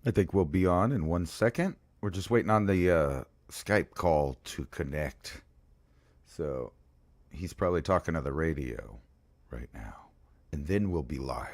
I think we'll be on in 1 second. We're just waiting on the Skype call to connect. So he's probably talking to the radio right now. And then we'll be live.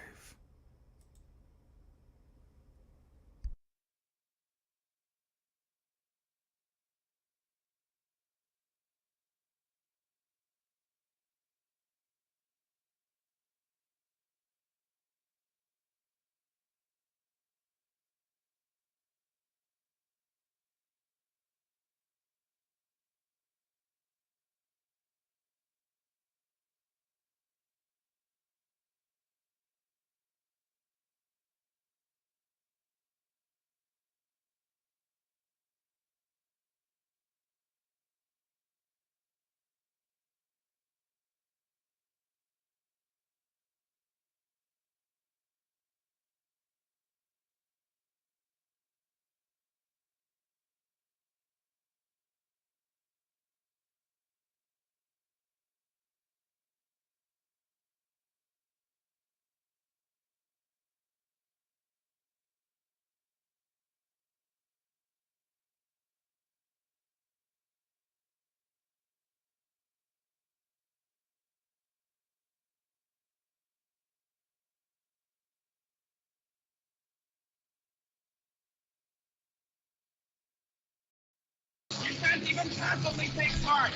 You can't even passively take part.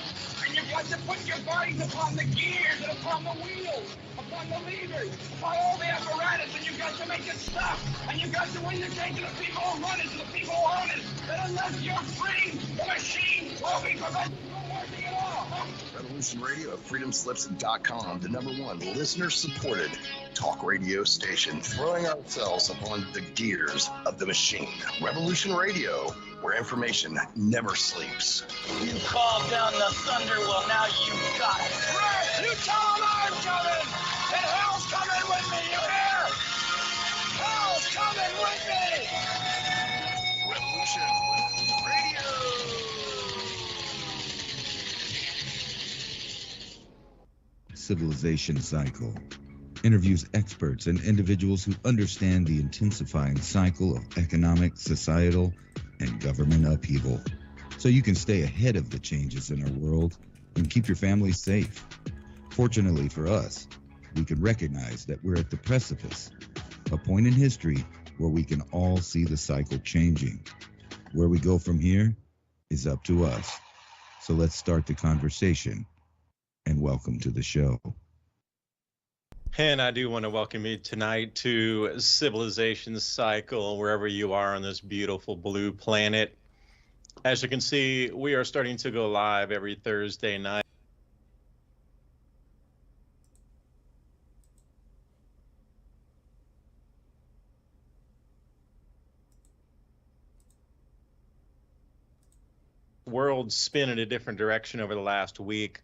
And you've got to put your bodies upon the gears and upon the wheels, upon the levers, upon all the apparatus, and you've got to make it stop. And you've got to indicate to the people who run it, to the people who own it, that unless you're free, the machine will be prevented from working at all. Revolution Radio at freedomslips.com, the #1 listener-supported talk radio station, throwing ourselves upon the gears of the machine. Revolution Radio, where information never sleeps. You called down the thunder, well, now you've got it. Right, you tell them I'm coming, and hell's coming with me, you hear? Hell's coming with me! Revolution Radio! Civilization Cycle interviews experts and individuals who understand the intensifying cycle of economic, societal, and government upheaval, so you can stay ahead of the changes in our world and keep your family safe. Fortunately for us, we can recognize that we're at the precipice, a point in history where we can all see the cycle changing. Where we go from here is up to us. So let's start the conversation, and welcome to the show. And I do want to welcome you tonight to Civilization Cycle, wherever you are on this beautiful blue planet. As you can see, we are starting to go live every Thursday night. World spin in a different direction over the last week.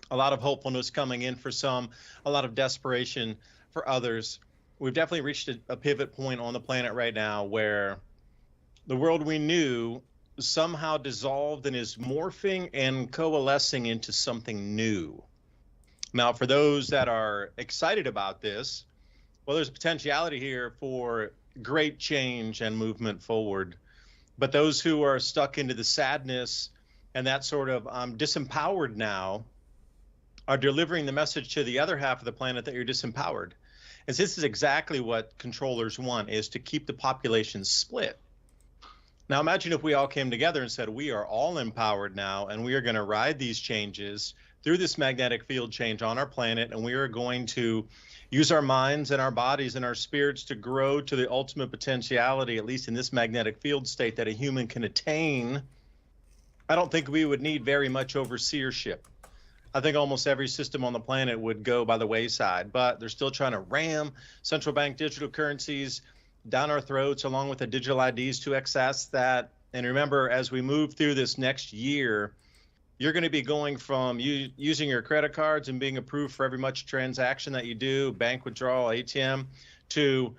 A lot of hopefulness coming in for some, a lot of desperation for others. We've definitely reached a pivot point on the planet right now where the world we knew somehow dissolved and is morphing and coalescing into something new. Now, for those that are excited about this, well, there's a potentiality here for great change and movement forward. But those who are stuck into the sadness and that sort of disempowered now are delivering the message to the other half of the planet that you're disempowered. And this is exactly what controllers want, is to keep the population split. Now imagine if we all came together and said, we are all empowered now, and we are going to ride these changes through this magnetic field change on our planet, and we are going to use our minds and our bodies and our spirits to grow to the ultimate potentiality, at least in this magnetic field state, that a human can attain. I don't think we would need very much overseership. I think almost every system on the planet would go by the wayside, but they're still trying to ram central bank digital currencies down our throats, along with the digital IDs to access that. And remember, as we move through this next year, you're going to be going from using your credit cards and being approved for every much transaction that you do, bank withdrawal, ATM, to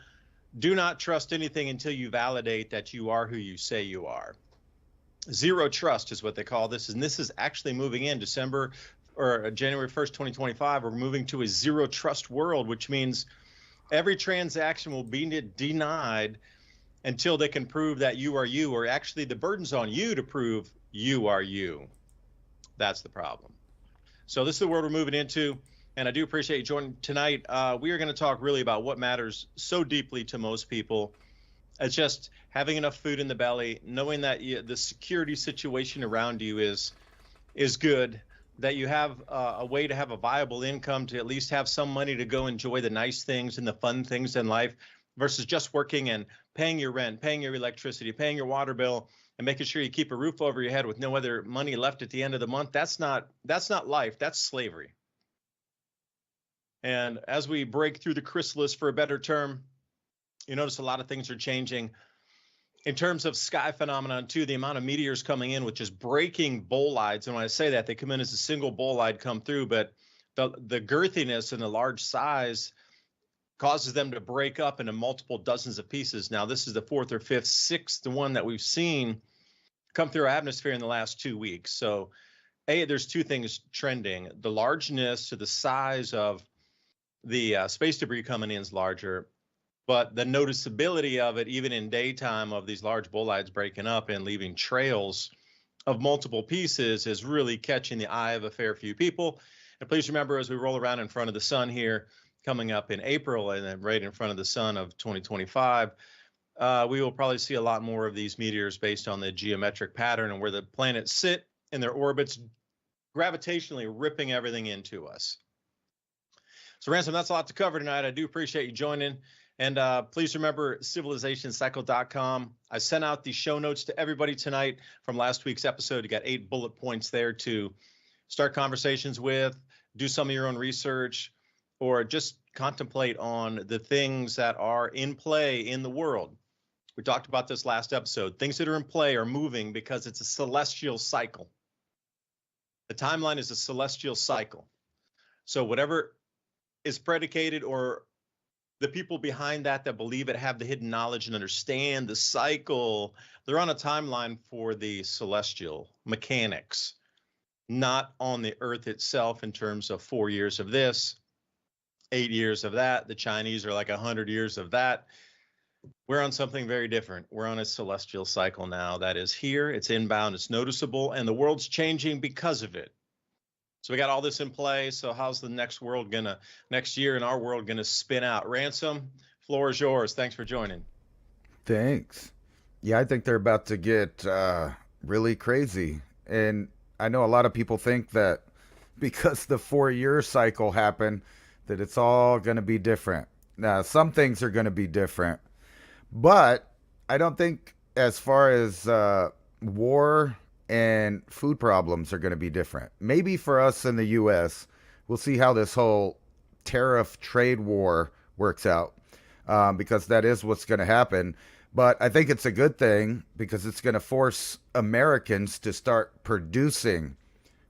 do not trust anything until you validate that you are who you say you are. Zero trust is what they call this, and this is actually moving in December or January 1st, 2025. We're moving to a zero trust world, which means every transaction will be denied until they can prove that you are you, or actually the burden's on you to prove you are you. That's the problem. So this is the world we're moving into, and I do appreciate you joining tonight. We are going to talk really about what matters so deeply to most people. It's just having enough food in the belly, knowing that the security situation around you is good, that you have a way to have a viable income, to at least have some money to go enjoy the nice things and the fun things in life, versus just working and paying your rent, paying your electricity, paying your water bill, and making sure you keep a roof over your head with no other money left at the end of the month. That's not life. That's slavery. And as we break through the chrysalis, for a better term, you notice a lot of things are changing. In terms of sky phenomenon too, the amount of meteors coming in with just breaking bolides. And when I say that, they come in as a single bolide come through, but the girthiness and the large size causes them to break up into multiple dozens of pieces. Now, this is the fourth or fifth, sixth one that we've seen come through our atmosphere in the last 2 weeks. So, there's two things trending. The largeness to the size of the space debris coming in is larger, but the noticeability of it, even in daytime, of these large bolides breaking up and leaving trails of multiple pieces, is really catching the eye of a fair few people. And please remember, as we roll around in front of the sun here, coming up in April, and then right in front of the sun of 2025, we will probably see a lot more of these meteors based on the geometric pattern and where the planets sit in their orbits, gravitationally ripping everything into us. So, Ransom, that's a lot to cover tonight. I do appreciate you joining. And please remember, civilizationcycle.com. I sent out the show notes to everybody tonight from last week's episode. You got 8 bullet points there to start conversations with, do some of your own research, or just contemplate on the things that are in play in the world. We talked about this last episode. Things that are in play are moving because it's a celestial cycle. The timeline is a celestial cycle. So whatever is predicated, or the people behind that believe it, have the hidden knowledge and understand the cycle, they're on a timeline for the celestial mechanics, not on the earth itself in terms of 4 years of this, 8 years of that. The Chinese are like 100 years of that. We're on something very different. We're on a celestial cycle now that is here. It's inbound. It's noticeable, and the world's changing because of it. So we got all this in play. So how's the next year in our world gonna spin out? Ransom, floor is yours. Thanks for joining. Thanks. Yeah, I think they're about to get really crazy. And I know a lot of people think that because the 4-year cycle happened, that it's all going to be different. Now, some things are going to be different, but I don't think as far as war and food problems are going to be different. Maybe for us in the U.S., we'll see how this whole tariff trade war works out, because that is what's going to happen. But I think it's a good thing because it's going to force Americans to start producing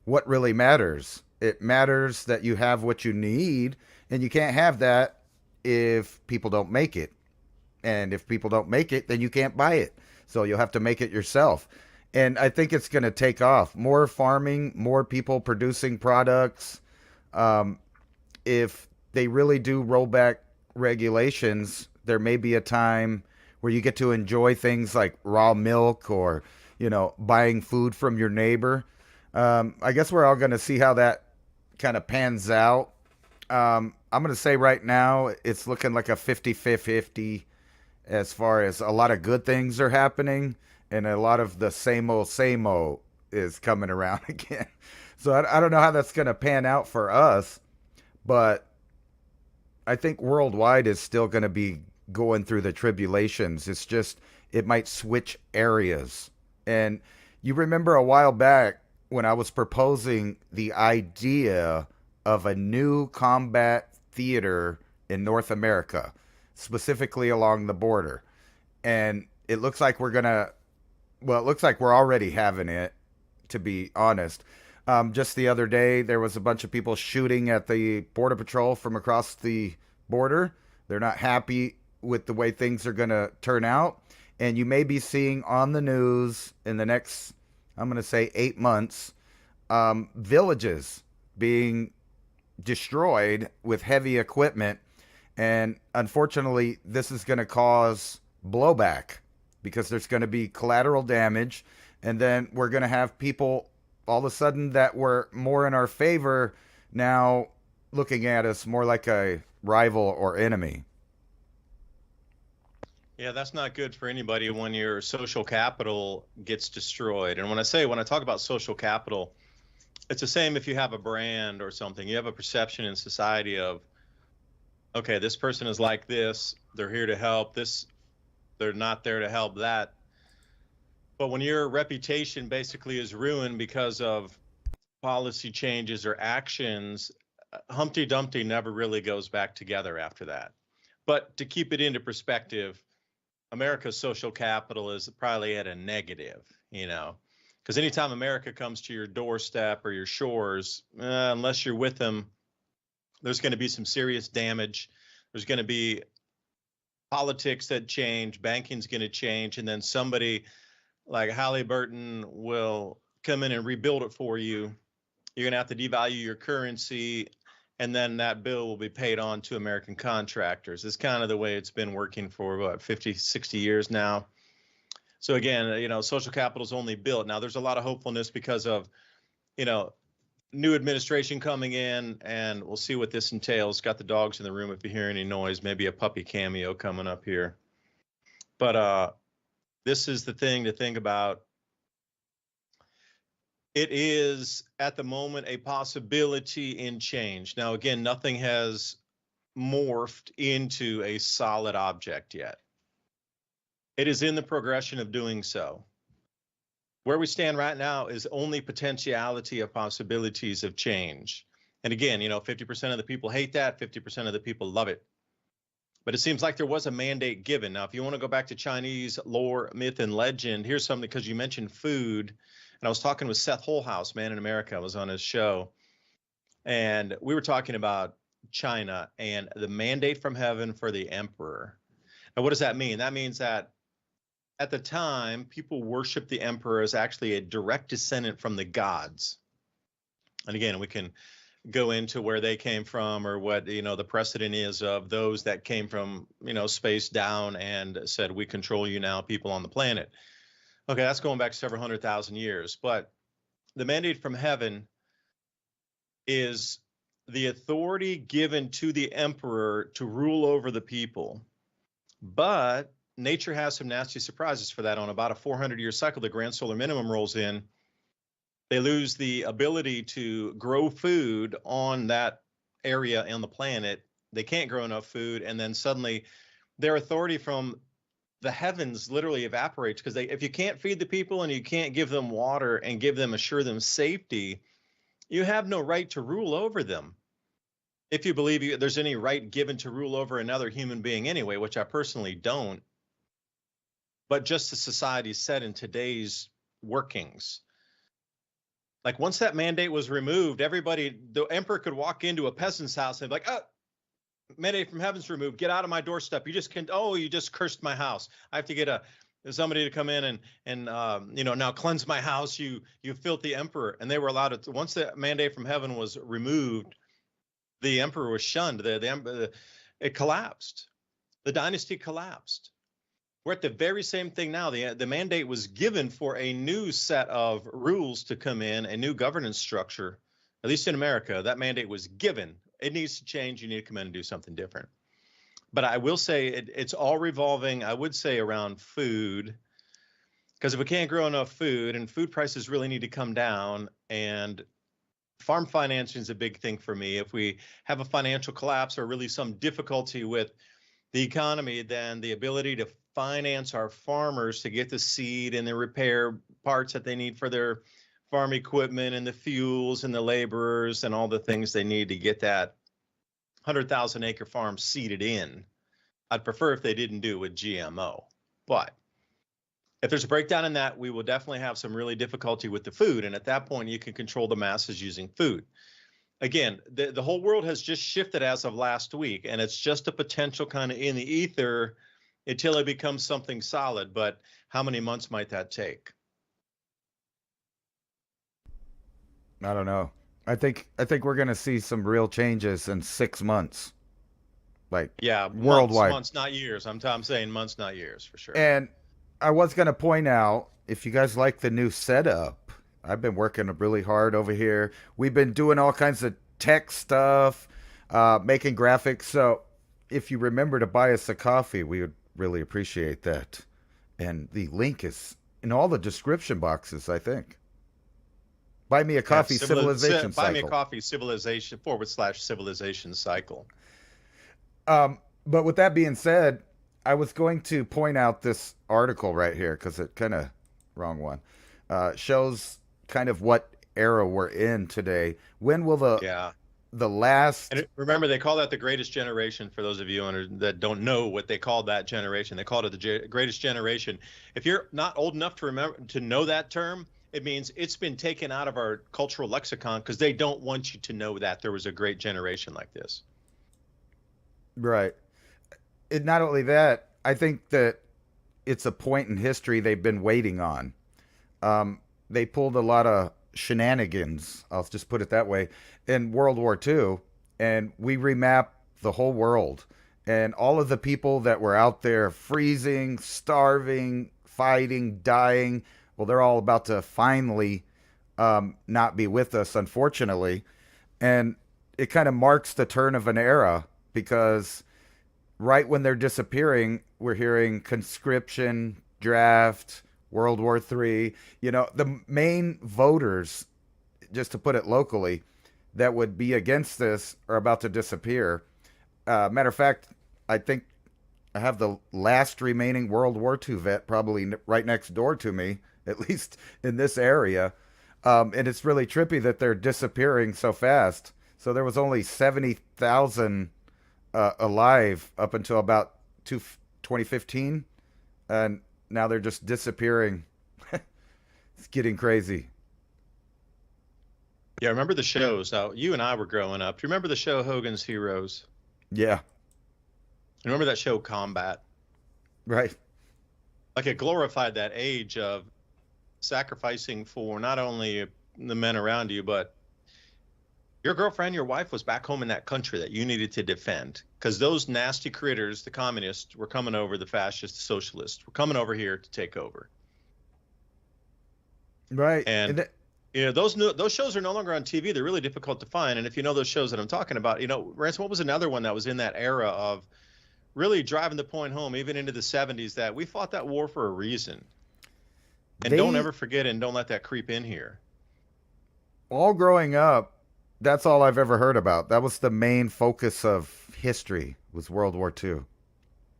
what really matters. It matters that you have what you need, and you can't have that if people don't make it. And if people don't make it, then you can't buy it. So you'll have to make it yourself. And I think it's going to take off. More farming, more people producing products. If they really do roll back regulations, there may be a time where you get to enjoy things like raw milk, or, buying food from your neighbor. I guess we're all going to see how that kind of pans out. I'm going to say right now it's looking like a 50-50 as far as a lot of good things are happening, and a lot of the same old is coming around again. So I don't know how that's going to pan out for us, but I think worldwide is still going to be going through the tribulations. It's just, it might switch areas. And you remember a while back when I was proposing the idea of a new combat theater in North America, specifically along the border. And it looks like it looks like we're already having it, to be honest. Just the other day, there was a bunch of people shooting at the Border Patrol from across the border. They're not happy with the way things are going to turn out. And you may be seeing on the news in the next, I'm going to say 8 months, villages being destroyed with heavy equipment. And unfortunately, this is going to cause blowback because there's going to be collateral damage, and then we're going to have people all of a sudden that were more in our favor now looking at us more like a rival or enemy. Yeah, that's not good for anybody when your social capital gets destroyed. And when I talk about social capital, it's the same if you have a brand or something. You have a perception in society of, okay, this person is like this, they're here to help, this, they're not there to help that. But when your reputation basically is ruined because of policy changes or actions, Humpty Dumpty never really goes back together after that. But to keep it into perspective, America's social capital is probably at a negative, because anytime America comes to your doorstep or your shores, unless you're with them, there's going to be some serious damage. There's going to be politics that change, banking's going to change, and then somebody like Halliburton will come in and rebuild it for you. You're going to have to devalue your currency, and then that bill will be paid on to American contractors. It's kind of the way it's been working for 50, 60 years now. So again, social capital is only built. Now there's a lot of hopefulness because of, new administration coming in, and we'll see what this entails. Got the dogs in the room if you hear any noise, maybe a puppy cameo coming up here. But this is the thing to think about. It is at the moment a possibility in change. Now, again, nothing has morphed into a solid object yet. It is in the progression of doing so. Where we stand right now is only potentiality of possibilities of change. And again, 50% of the people hate that, 50% of the people love it. But it seems like there was a mandate given. Now, if you want to go back to Chinese lore, myth, and legend, here's something, because you mentioned food. And I was talking with Seth Holhouse, Man in America. I was on his show. And we were talking about China and the mandate from heaven for the emperor. Now, what does that mean? That means that at the time, people worshiped the emperor as actually a direct descendant from the gods. And again, we can go into where they came from, or what, the precedent is of those that came from, space down and said, we control you now, people on the planet. Okay, that's going back several 100,000 years. But the mandate from heaven is the authority given to the emperor to rule over the people. But nature has some nasty surprises for that. On about a 400-year cycle, the grand solar minimum rolls in. They lose the ability to grow food on that area on the planet. They can't grow enough food, and then suddenly their authority from the heavens literally evaporates, because if you can't feed the people and you can't give them water and assure them safety, you have no right to rule over them. If you believe there's any right given to rule over another human being anyway, which I personally don't, but just the society set in today's workings. Like once that mandate was removed, the emperor could walk into a peasant's house and be like, oh, mandate from heaven's removed. Get out of my doorstep. You just cursed my house. I have to get somebody to come in and now cleanse my house. You filthy emperor. And they were allowed to, once the mandate from heaven was removed, the emperor was shunned. It collapsed. The dynasty collapsed. We're at the very same thing now. The mandate was given for a new set of rules to come in, a new governance structure. At least in America, that mandate was given. It needs to change. You need to come in and do something different. But I will say it's all revolving, I would say, around food. Because if we can't grow enough food, and food prices really need to come down, and farm financing is a big thing for me. If we have a financial collapse or really some difficulty with the economy, then the ability to finance our farmers to get the seed and the repair parts that they need for their farm equipment and the fuels and the laborers and all the things they need to get that 100,000 acre farm seeded in. I'd prefer if they didn't do it with GMO. But if there's a breakdown in that, we will definitely have some really difficulty with the food. And at that point, you can control the masses using food. Again, the whole world has just shifted as of last week, and it's just a potential kind of in the ether until it becomes something solid. But how many months might that take? I don't know. I think we're going to see some real changes in 6 months. Like, yeah, worldwide. Months, not years. I'm saying months, not years, for sure. And I was going to point out, if you guys like the new setup, I've been working really hard over here. We've been doing all kinds of tech stuff, making graphics. So if you remember to buy us a coffee, we would really appreciate that. And the link is in all the description boxes, I think. Buy me a coffee, civilization cycle. Buy me a coffee, civilization / civilization cycle. But with that being said, I was going to point out this article right here because it kind of wrong one shows kind of what era we're in today. When will the last? And remember, they call that the greatest generation. For those of you that don't know what they called that generation, they called it the greatest generation. If you're not old enough to know that term, it means it's been taken out of our cultural lexicon because they don't want you to know that there was a great generation like this. Right. Not only that, I think that it's a point in history they've been waiting on. They pulled a lot of shenanigans, I'll just put it that way, in World War II, and we remapped the whole world. And all of the people that were out there freezing, starving, fighting, dying, well, they're all about to finally not be with us, unfortunately. And it kind of marks the turn of an era because right when they're disappearing, we're hearing conscription, draft, World War III. The main voters, just to put it locally, that would be against this are about to disappear. Matter of fact, I think I have the last remaining World War II vet probably right next door to me, at least in this area. And it's really trippy that they're disappearing so fast. So there was only 70,000 alive up until about 2015, and now they're just disappearing. It's getting crazy. Yeah, remember the shows. Now, you and I were growing up. Do you remember the show Hogan's Heroes? Yeah. Remember that show Combat? Right. Like it glorified that age of sacrificing for not only the men around you, but your girlfriend, your wife was back home in that country that you needed to defend because those nasty critters, the communists, were coming over, the fascists, the socialists, were coming over here to take over. Right. And those shows are no longer on TV. They're really difficult to find. And if you know those shows that I'm talking about, Ransom, what was another one that was in that era of really driving the point home, even into the 70s, that we fought that war for a reason. And don't ever forget and don't let that creep in here. All growing up, that's all I've ever heard about. That was the main focus of history, was World War II.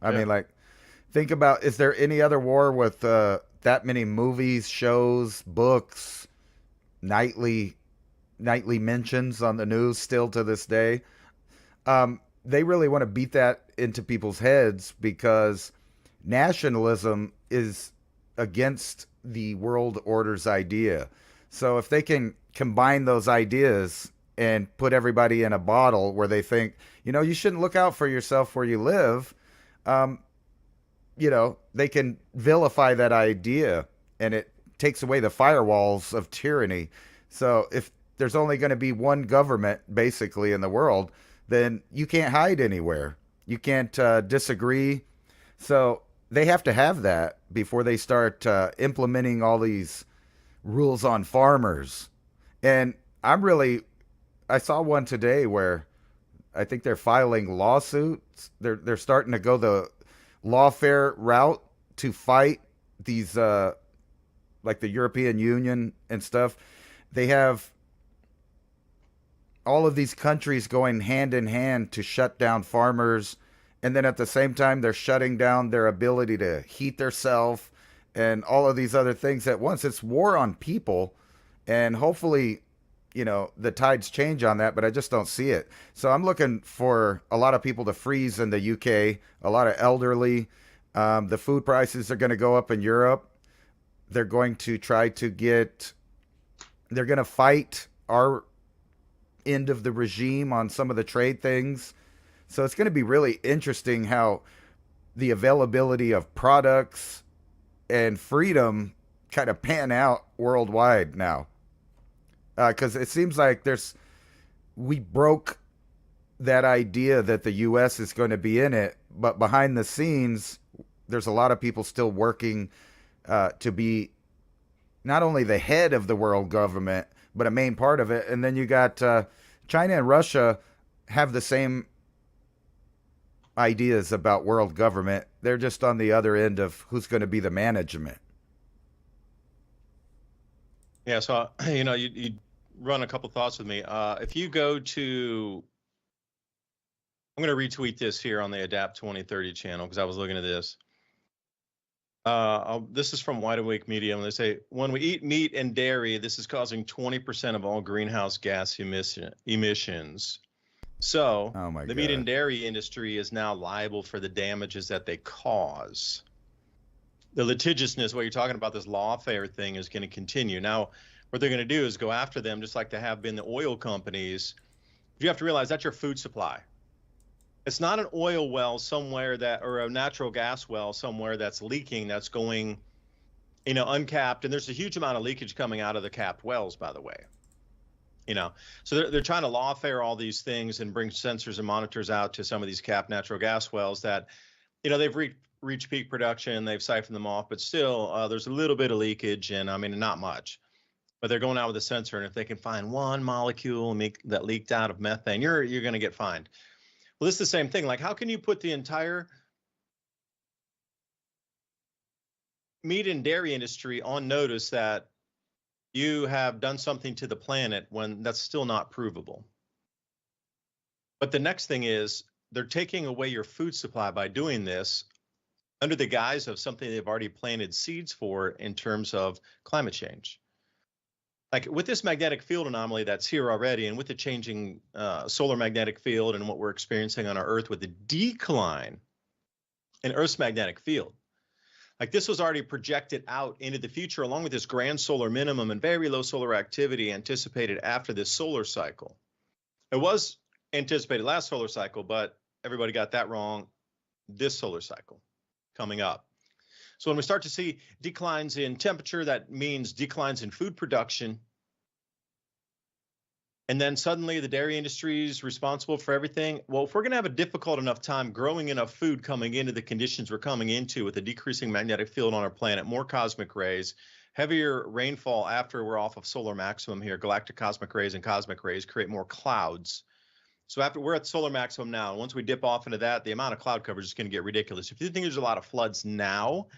I mean, think about, is there any other war with that many movies, shows, books, nightly mentions on the news still to this day? They really want to beat that into people's heads because nationalism is against the world order's idea. So if they can combine those ideas and put everybody in a bottle where they think, you shouldn't look out for yourself where you live, they can vilify that idea and it takes away the firewalls of tyranny. So if there's only going to be one government basically in the world, then you can't hide anywhere. You can't disagree. So they have to have that before they start implementing all these rules on farmers. And I saw one today where I think they're filing lawsuits. They're starting to go the Lawfare route to fight these, like the European Union and stuff. They have all of these countries going hand in hand to shut down farmers. And then at the same time, they're shutting down their ability to heat themselves and all of these other things at once. It's war on people. And hopefully, the tides change on that, but I just don't see it. So I'm looking for a lot of people to freeze in the UK, a lot of elderly. The food prices are going to go up in Europe. They're going to they're going to fight our end of the regime on some of the trade things. So it's going to be really interesting how the availability of products and freedom kind of pan out worldwide now. Because it seems like we broke that idea that the U.S. is going to be in it, but behind the scenes, there's a lot of people still working to be not only the head of the world government, but a main part of it. And then you got China and Russia have the same ideas about world government. They're just on the other end of who's going to be the management. Yeah, so you run a couple thoughts with me. If you go to, I'm going to retweet this here on the Adapt 2030 channel because I was looking at this. This is from Wide Awake Media, and they say, when we eat meat and dairy, this is causing 20% of all greenhouse gas emissions. So the meat and dairy industry is now liable for the damages that they cause. The litigiousness, what you're talking about, this lawfare thing is going to continue. Now, what they're going to do is go after them just like they have been the oil companies. You have to realize that's your food supply. It's not an oil well somewhere or a natural gas well somewhere that's leaking, that's going, uncapped. And there's a huge amount of leakage coming out of the capped wells, by the way. So they're trying to lawfare all these things and bring sensors and monitors out to some of these capped natural gas wells that, they've reached peak production, they've siphoned them off, but still there's a little bit of leakage, and not much. But they're going out with a sensor, and if they can find one molecule that leaked out of methane, you're going to get fined. Well, this is the same thing. Like, how can you put the entire meat and dairy industry on notice that you have done something to the planet when that's still not provable? But the next thing is they're taking away your food supply by doing this under the guise of something they've already planted seeds for in terms of climate change. Like with this magnetic field anomaly that's here already, and with the changing solar magnetic field and what we're experiencing on our Earth with the decline in Earth's magnetic field, like this was already projected out into the future along with this grand solar minimum and very low solar activity anticipated after this solar cycle. It was anticipated last solar cycle, but everybody got that wrong this solar cycle coming up. So when we start to see declines in temperature, that means declines in food production. And then suddenly the dairy industry is responsible for everything. Well, if we're going to have a difficult enough time growing enough food coming into the conditions we're coming into with a decreasing magnetic field on our planet, more cosmic rays, heavier rainfall after we're off of solar maximum here, galactic cosmic rays and cosmic rays create more clouds. So after we're at solar maximum now, and once we dip off into that, the amount of cloud coverage is going to get ridiculous. If you think there's a lot of floods now,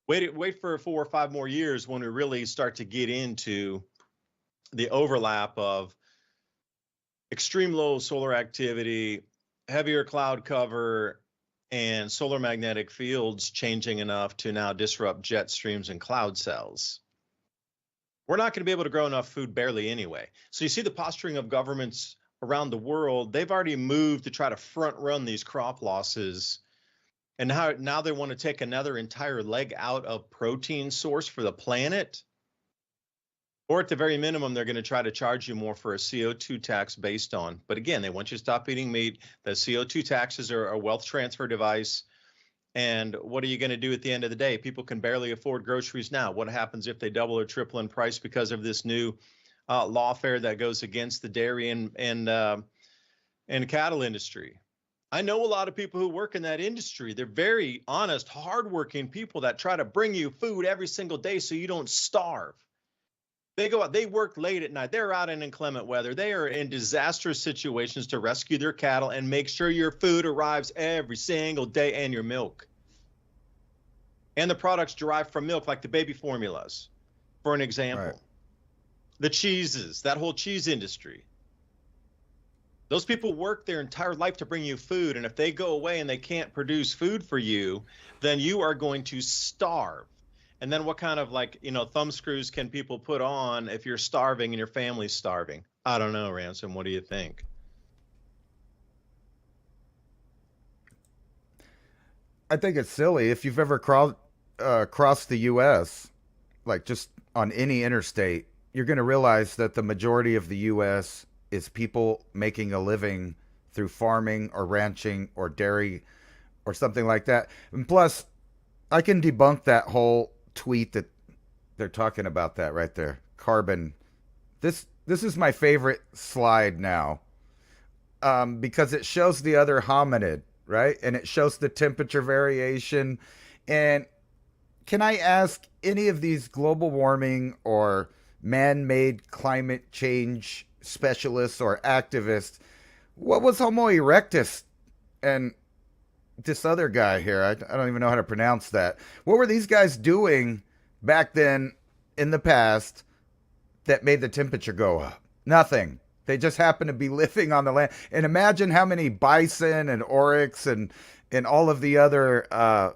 wait for 4 or 5 more years when we really start to get into the overlap of extreme low solar activity, heavier cloud cover, and solar magnetic fields changing enough to now disrupt jet streams and cloud cells. We're not going to be able to grow enough food barely anyway. So you see the posturing of governments around the world. They've already moved to try to front run these crop losses. And now they want to take another entire leg out of protein source for the planet. Or at the very minimum, they're going to try to charge you more for a CO2 tax based on. But again, they want you to stop eating meat. The CO2 taxes are a wealth transfer device. And what are you going to do at the end of the day? People can barely afford groceries now. What happens if they double or triple in price because of this new lawfare that goes against the dairy and cattle industry? I know a lot of people who work in that industry. They're very honest, hardworking people that try to bring you food every single day so you don't starve. They go out, they work late at night. They're out in inclement weather. They are in disastrous situations to rescue their cattle and make sure your food arrives every single day, and your milk. And the products derived from milk, like the baby formulas, for an example. Right. The cheeses, that whole cheese industry. Those people work their entire life to bring you food, and if they go away and they can't produce food for you, then you are going to starve. And then what kind of thumb screws can people put on if you're starving and your family's starving? I don't know, Ransom. What do you think? I think it's silly. If you've ever crossed the U.S., like just on any interstate, you're going to realize that the majority of the U.S. is people making a living through farming or ranching or dairy or something like that. And plus, I can debunk that whole tweet that they're talking about that right there. Carbon. This is my favorite slide now, because it shows the other hominid, right? And it shows the temperature variation. And can I ask any of these global warming or man-made climate change specialists or activists, what was Homo erectus and this other guy here? I don't even know how to pronounce that. What were these guys doing back then in the past that made the temperature go up? Nothing. They just happened to be living on the land. And imagine how many bison and oryx and all of the other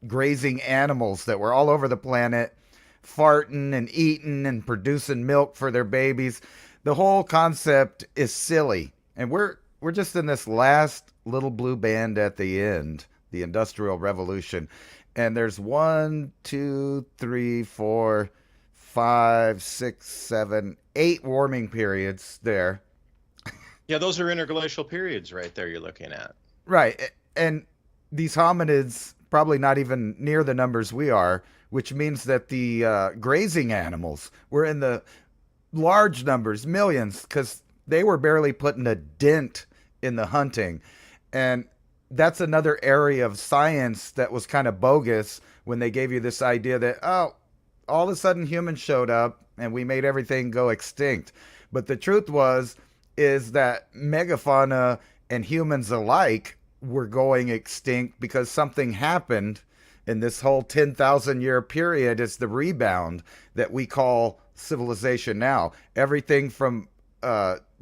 grazing animals that were all over the planet, farting and eating and producing milk for their babies. The whole concept is silly. And we're just in this last little blue band at the end, the Industrial Revolution. And there's 1, 2, 3, 4, 5, 6, 7, 8 warming periods there. Yeah, those are interglacial periods right there you're looking at. Right. And these hominids probably not even near the numbers we are, which means that the grazing animals were in the large numbers, millions, because they were barely putting a dent in the hunting. And that's another area of science that was kind of bogus when they gave you this idea that, oh, all of a sudden humans showed up and we made everything go extinct. But the truth is that megafauna and humans alike were going extinct because something happened in this whole 10,000 year period. Is the rebound that we call civilization now. Everything from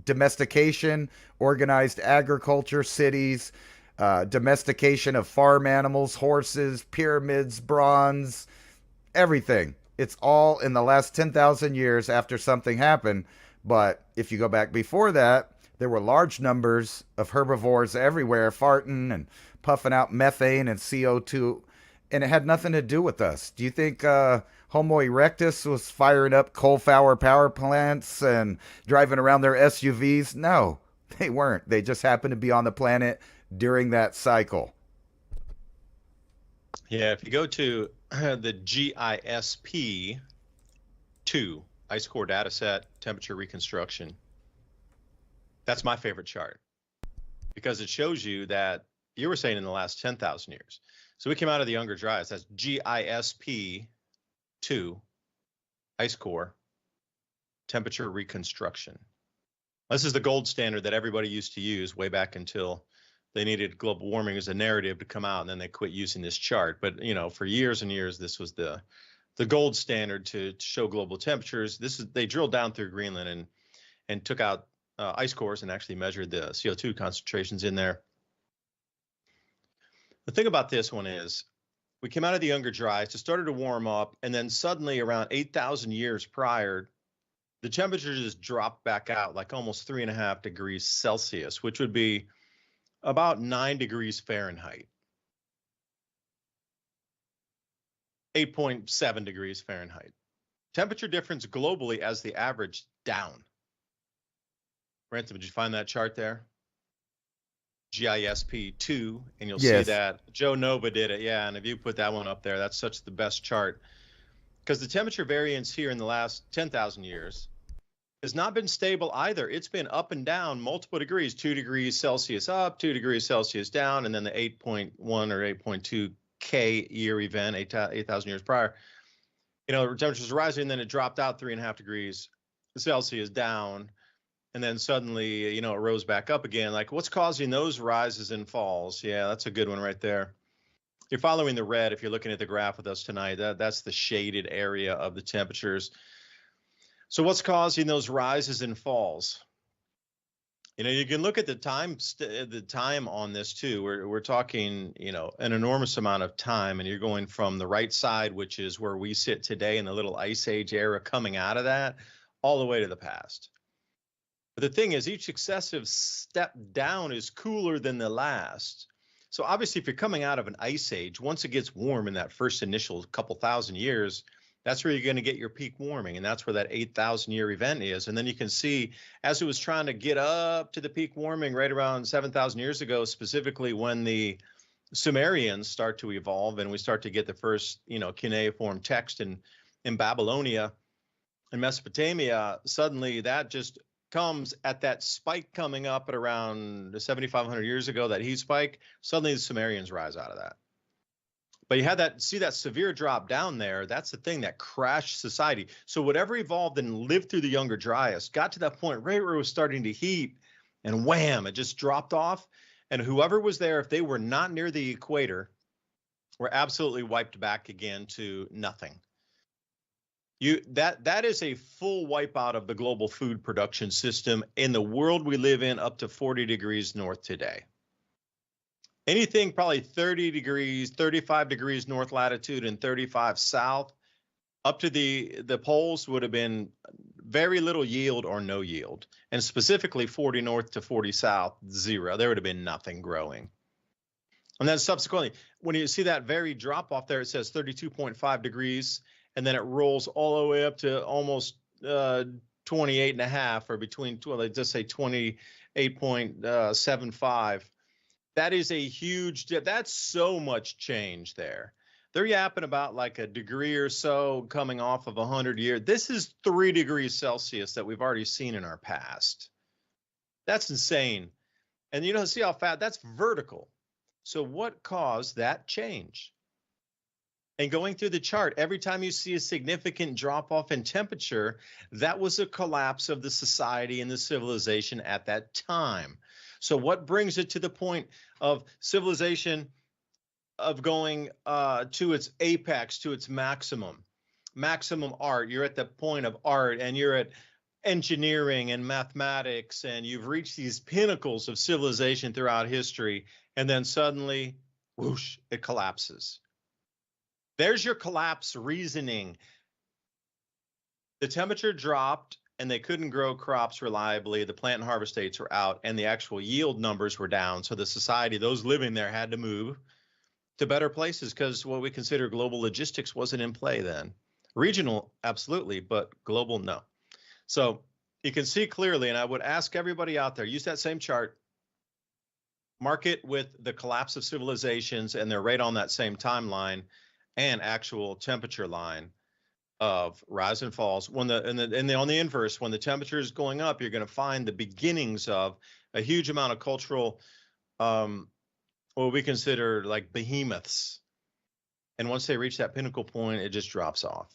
domestication, organized agriculture, cities, domestication of farm animals, horses, pyramids, bronze, everything. It's all in the last 10,000 years after something happened. But if you go back before that, there were large numbers of herbivores everywhere, farting and puffing out methane and CO2, and it had nothing to do with us. Do you think Homo erectus was firing up coal-fired power plants and driving around their SUVs? No, they weren't. They just happened to be on the planet during that cycle. Yeah, if you go to the GISP 2 ice core data set temperature reconstruction, that's my favorite chart because it shows you that you were saying in the last 10,000 years. So we came out of the Younger Dryas. That's GISP 2 ice core temperature reconstruction. This is the gold standard that everybody used to use way back until they needed global warming as a narrative to come out, and then they quit using this chart. But for years and years, this was the gold standard to show global temperatures. They drilled down through Greenland and took out ice cores and actually measured the CO2 concentrations in there. The thing about this one is we came out of the Younger Dryas, it started to warm up, and then suddenly around 8,000 years prior, the temperature just dropped back out like almost 3.5 degrees Celsius, which would be about 9 degrees Fahrenheit. 8.7 degrees Fahrenheit. Temperature difference globally as the average down. Ransom, did you find that chart there? GISP 2, and you'll see that Joe Nova did it. Yeah, and if you put that one up there, that's such the best chart. Because the temperature variance here in the last 10,000 years has not been stable either. It's been up and down multiple degrees, 2 degrees Celsius up, 2 degrees Celsius down, and then the 8.1 or 8.2 K year event, 8,000 years prior. The temperatures rising, and then it dropped out 3.5 degrees Celsius down. And then suddenly, it rose back up again. Like, what's causing those rises and falls? Yeah, that's a good one right there. You're following the red if you're looking at the graph with us tonight. That's the shaded area of the temperatures. So what's causing those rises and falls? You can look at the time on this too. We're talking, an enormous amount of time, and you're going from the right side, which is where we sit today in the little ice age era, coming out of that, all the way to the past. But the thing is, each successive step down is cooler than the last. So obviously, if you're coming out of an ice age, once it gets warm in that first initial couple thousand years, that's where you're going to get your peak warming. And that's where that 8,000 year event is. And then you can see as it was trying to get up to the peak warming right around 7,000 years ago, specifically when the Sumerians start to evolve and we start to get the first, cuneiform text in Babylonia and Mesopotamia, suddenly that just comes at that spike coming up at around 7,500 years ago, that heat spike. Suddenly the Sumerians rise out of that. But you had that severe drop down there. That's the thing that crashed society. So whatever evolved and lived through the Younger Dryas got to that point right where it was starting to heat, and wham, it just dropped off. And whoever was there, if they were not near the equator, were absolutely wiped back again to nothing. That is a full wipeout of the global food production system in the world we live in up to 40 degrees north today. Anything probably 30 degrees, 35 degrees north latitude and 35 south up to the poles would have been very little yield or no yield. And specifically 40 north to 40 south, zero. There would have been nothing growing. And then subsequently, when you see that very drop off there, it says 32.5 degrees, and then it rolls all the way up to almost 28 and a half, or between, well, let's just say 28.75. That is a huge dip. That's so much change there. They're yapping about like a degree or so coming off of 100 years. This is 3 degrees Celsius that we've already seen in our past. That's insane. And you know, see how fast that's vertical. So what caused that change? And going through the chart, every time you see a significant drop off in temperature, that was a collapse of the society and the civilization at that time. So what brings it to the point of civilization of going to its apex, to its maximum art? You're at the point of art, and you're at engineering and mathematics, and you've reached these pinnacles of civilization throughout history, and then suddenly, whoosh, it collapses. There's your collapse reasoning. The temperature dropped, and they couldn't grow crops reliably. The plant and harvest dates were out, and the actual yield numbers were down. So the society, those living there, had to move to better places because what we consider global logistics wasn't in play then. Regional, absolutely, but global, no. So you can see clearly, and I would ask everybody out there, use that same chart, mark it with the collapse of civilizations, and they're right on that same timeline and actual temperature line of rise and falls. On the inverse, when the temperature is going up, you're going to find the beginnings of a huge amount of cultural, what we consider like behemoths. And once they reach that pinnacle point, it just drops off.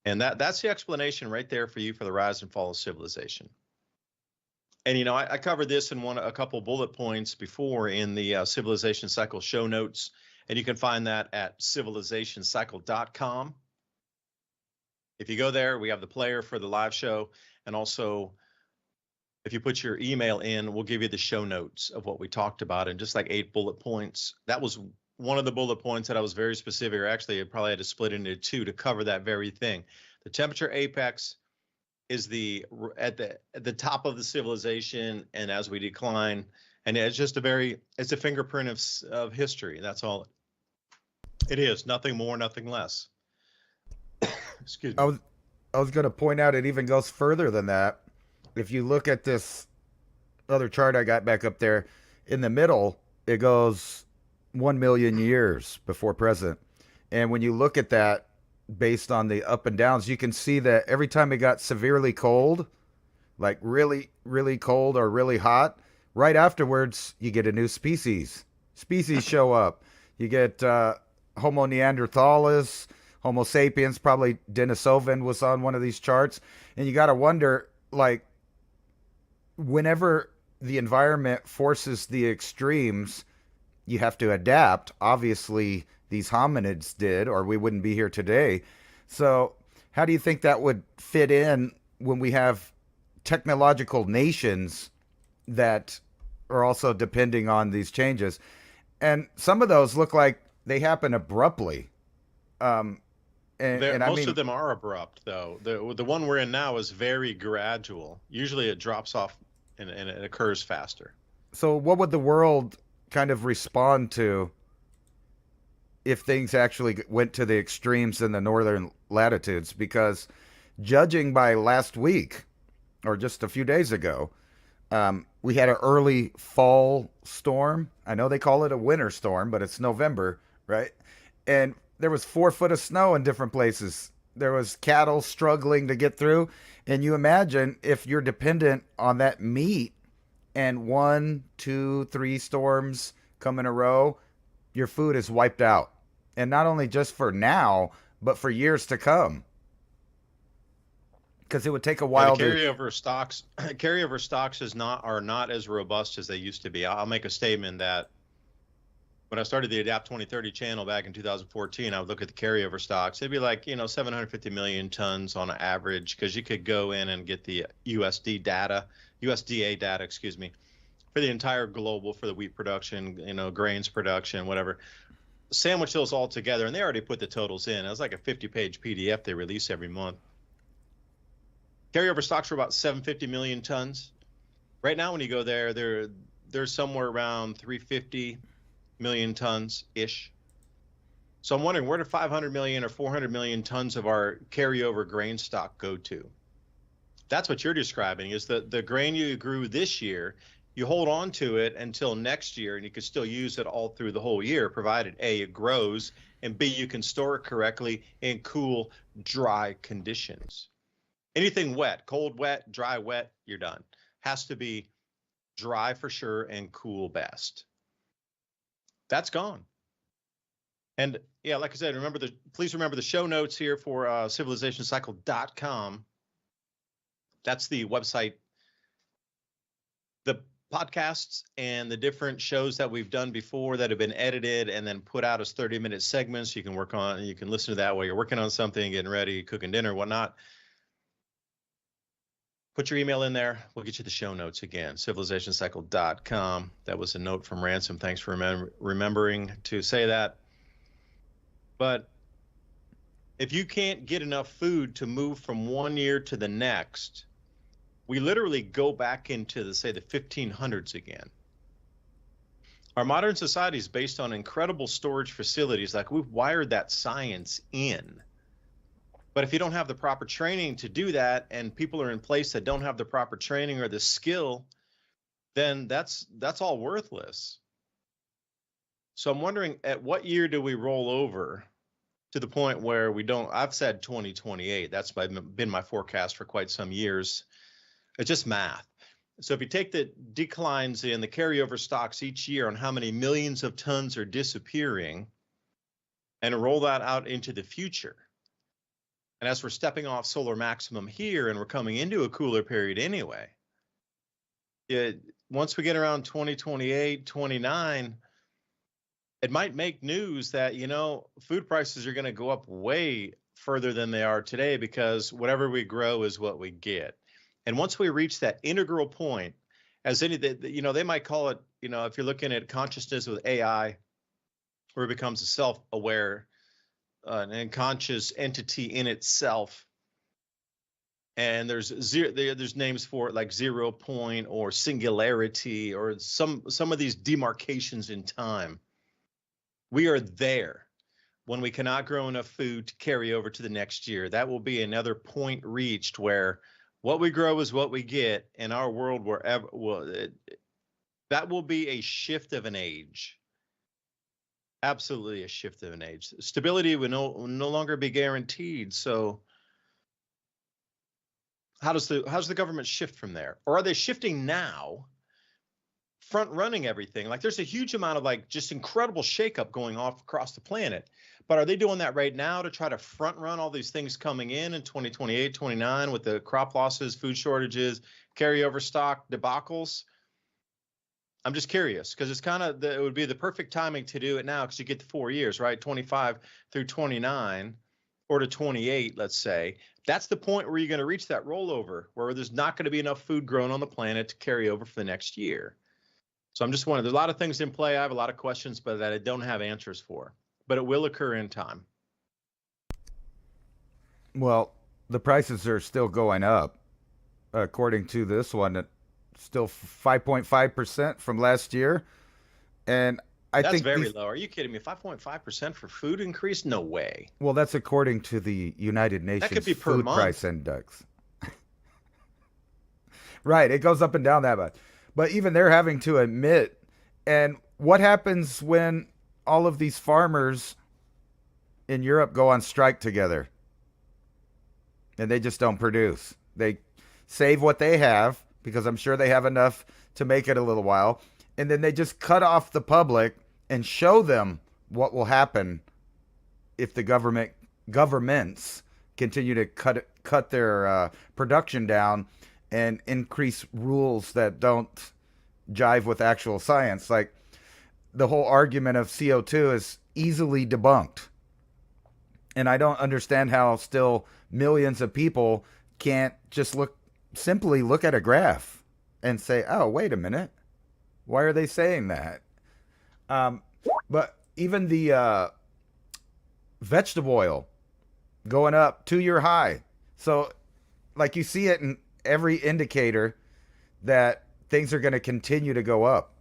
And that's the explanation right there for you for the rise and fall of civilization. And, you know, I covered this in a couple bullet points before in the Civilization Cycle show notes. And you can find that at civilizationcycle.com. If you go there, we have the player for the live show. And also, if you put your email in, we'll give you the show notes of what we talked about in just like 8 bullet points. That was one of the bullet points that I was very specific, or actually I probably had to split into 2 to cover that very thing. The temperature apex is at the top of the civilization, and as we decline, and it's just it's a fingerprint of history. That's all it is. Nothing more, nothing less. Excuse me. I was going to point out it even goes further than that. If you look at this other chart I got back up there, in the middle, it goes 1 million years before present. And when you look at that based on the up and downs, you can see that every time it got severely cold, like really, really cold or really hot, right afterwards, you get a new species. Species show up. You get Homo neanderthalis, Homo sapiens, probably Denisovan was on one of these charts. And you got to wonder, like, whenever the environment forces the extremes, you have to adapt. Obviously, these hominids did, or we wouldn't be here today. So how do you think that would fit in when we have technological nations that are also depending on these changes? And some of those look like they happen abruptly. Most of them are abrupt, though. The one we're in now is very gradual. Usually it drops off and it occurs faster. So what would the world kind of respond to if things actually went to the extremes in the northern latitudes? Because judging by last week, or just a few days ago, we had an early fall storm. I know they call it a winter storm, but it's November, right? And there was 4 foot of snow in different places. There was cattle struggling to get through. And you imagine if you're dependent on that meat and 1, 2, 3 storms come in a row, your food is wiped out. And not only just for now, but for years to come. Because it would take a while the to... carryover stocks are not as robust as they used to be. I'll make a statement that when I started the Adapt 2030 channel back in 2014, I would look at the carryover stocks. It'd be like, 750 million tons on average, because you could go in and get the USDA data, excuse me, for the entire global, for the wheat production, grains production, whatever. Sandwich those all together, and they already put the totals in. It was like a 50-page PDF they release every month. Carryover stocks were about 750 million tons. Right now, when you go there, they're somewhere around 350 million tons-ish. So I'm wondering, where did 500 million or 400 million tons of our carryover grain stock go to? That's what you're describing, is the grain you grew this year, you hold on to it until next year, and you can still use it all through the whole year, provided A, it grows, and B, you can store it correctly in cool, dry conditions. Anything wet, cold wet, dry wet, you're done. Has to be dry for sure and cool best. That's gone. And yeah, like I said, please remember the show notes here for civilizationcycle.com. That's the website. The podcasts and the different shows that we've done before that have been edited and then put out as 30-minute segments. You can listen to that while you're working on something, getting ready, cooking dinner, whatnot. Put your email in there. We'll get you the show notes again, civilizationcycle.com. That was a note from Ransom. Thanks for remembering to say that. But if you can't get enough food to move from one year to the next, we literally go back into the 1500s again. Our modern society is based on incredible storage facilities. Like, we've wired that science in. But if you don't have the proper training to do that, and people are in place that don't have the proper training or the skill, then that's all worthless. So I'm wondering, at what year do we roll over to the point where we don't? I've said 2028. That's been my forecast for quite some years. It's just math. So if you take the declines in the carryover stocks each year on how many millions of tons are disappearing and roll that out into the future, and as we're stepping off solar maximum here and we're coming into a cooler period anyway, once we get around 2028, 29, it might make news that, food prices are going to go up way further than they are today, because whatever we grow is what we get. And once we reach that integral point, they might call it, if you're looking at consciousness with AI, where it becomes a self-aware and conscious entity in itself, and there's names for it like 0 point or singularity or some of these demarcations in time. We are there when we cannot grow enough food to carry over to the next year. That will be another point reached where what we grow is what we get in our world. That will be a shift of an age. Absolutely a shift of an age. Stability will no longer be guaranteed. So how does the government shift from there? Or are they shifting now, front running everything? Like, there's a huge amount of just incredible shakeup going off across the planet. But are they doing that right now to try to front run all these things coming in 2028, 29 with the crop losses, food shortages, carryover stock debacles? I'm just curious, because it would be the perfect timing to do it now, because you get the 4 years, right? 25 through 29 or to 28, let's say. That's the point where you're going to reach that rollover, where there's not going to be enough food grown on the planet to carry over for the next year. So I'm just wondering, there's a lot of things in play. I have a lot of questions, but that I don't have answers for. But it will occur in time. Well, the prices are still going up. According to this one, still 5.5% from last year. And I think that's very low. Are you kidding me? 5.5% for food increase? No way. Well, that's according to the United Nations Food Price Index. Right. It goes up and down that much. But even they're having to admit, and what happens when all of these farmers in Europe go on strike together and they just don't produce? They save what they have, because I'm sure they have enough to make it a little while. And then they just cut off the public and show them what will happen if the governments continue to cut their production down and increase rules that don't jive with actual science. Like the whole argument of CO2 is easily debunked. And I don't understand how still millions of people can't just simply look at a graph and say, oh, wait a minute. Why are they saying that? But even the vegetable oil going up 2-year high. So, like, you see it in every indicator that things are going to continue to go up.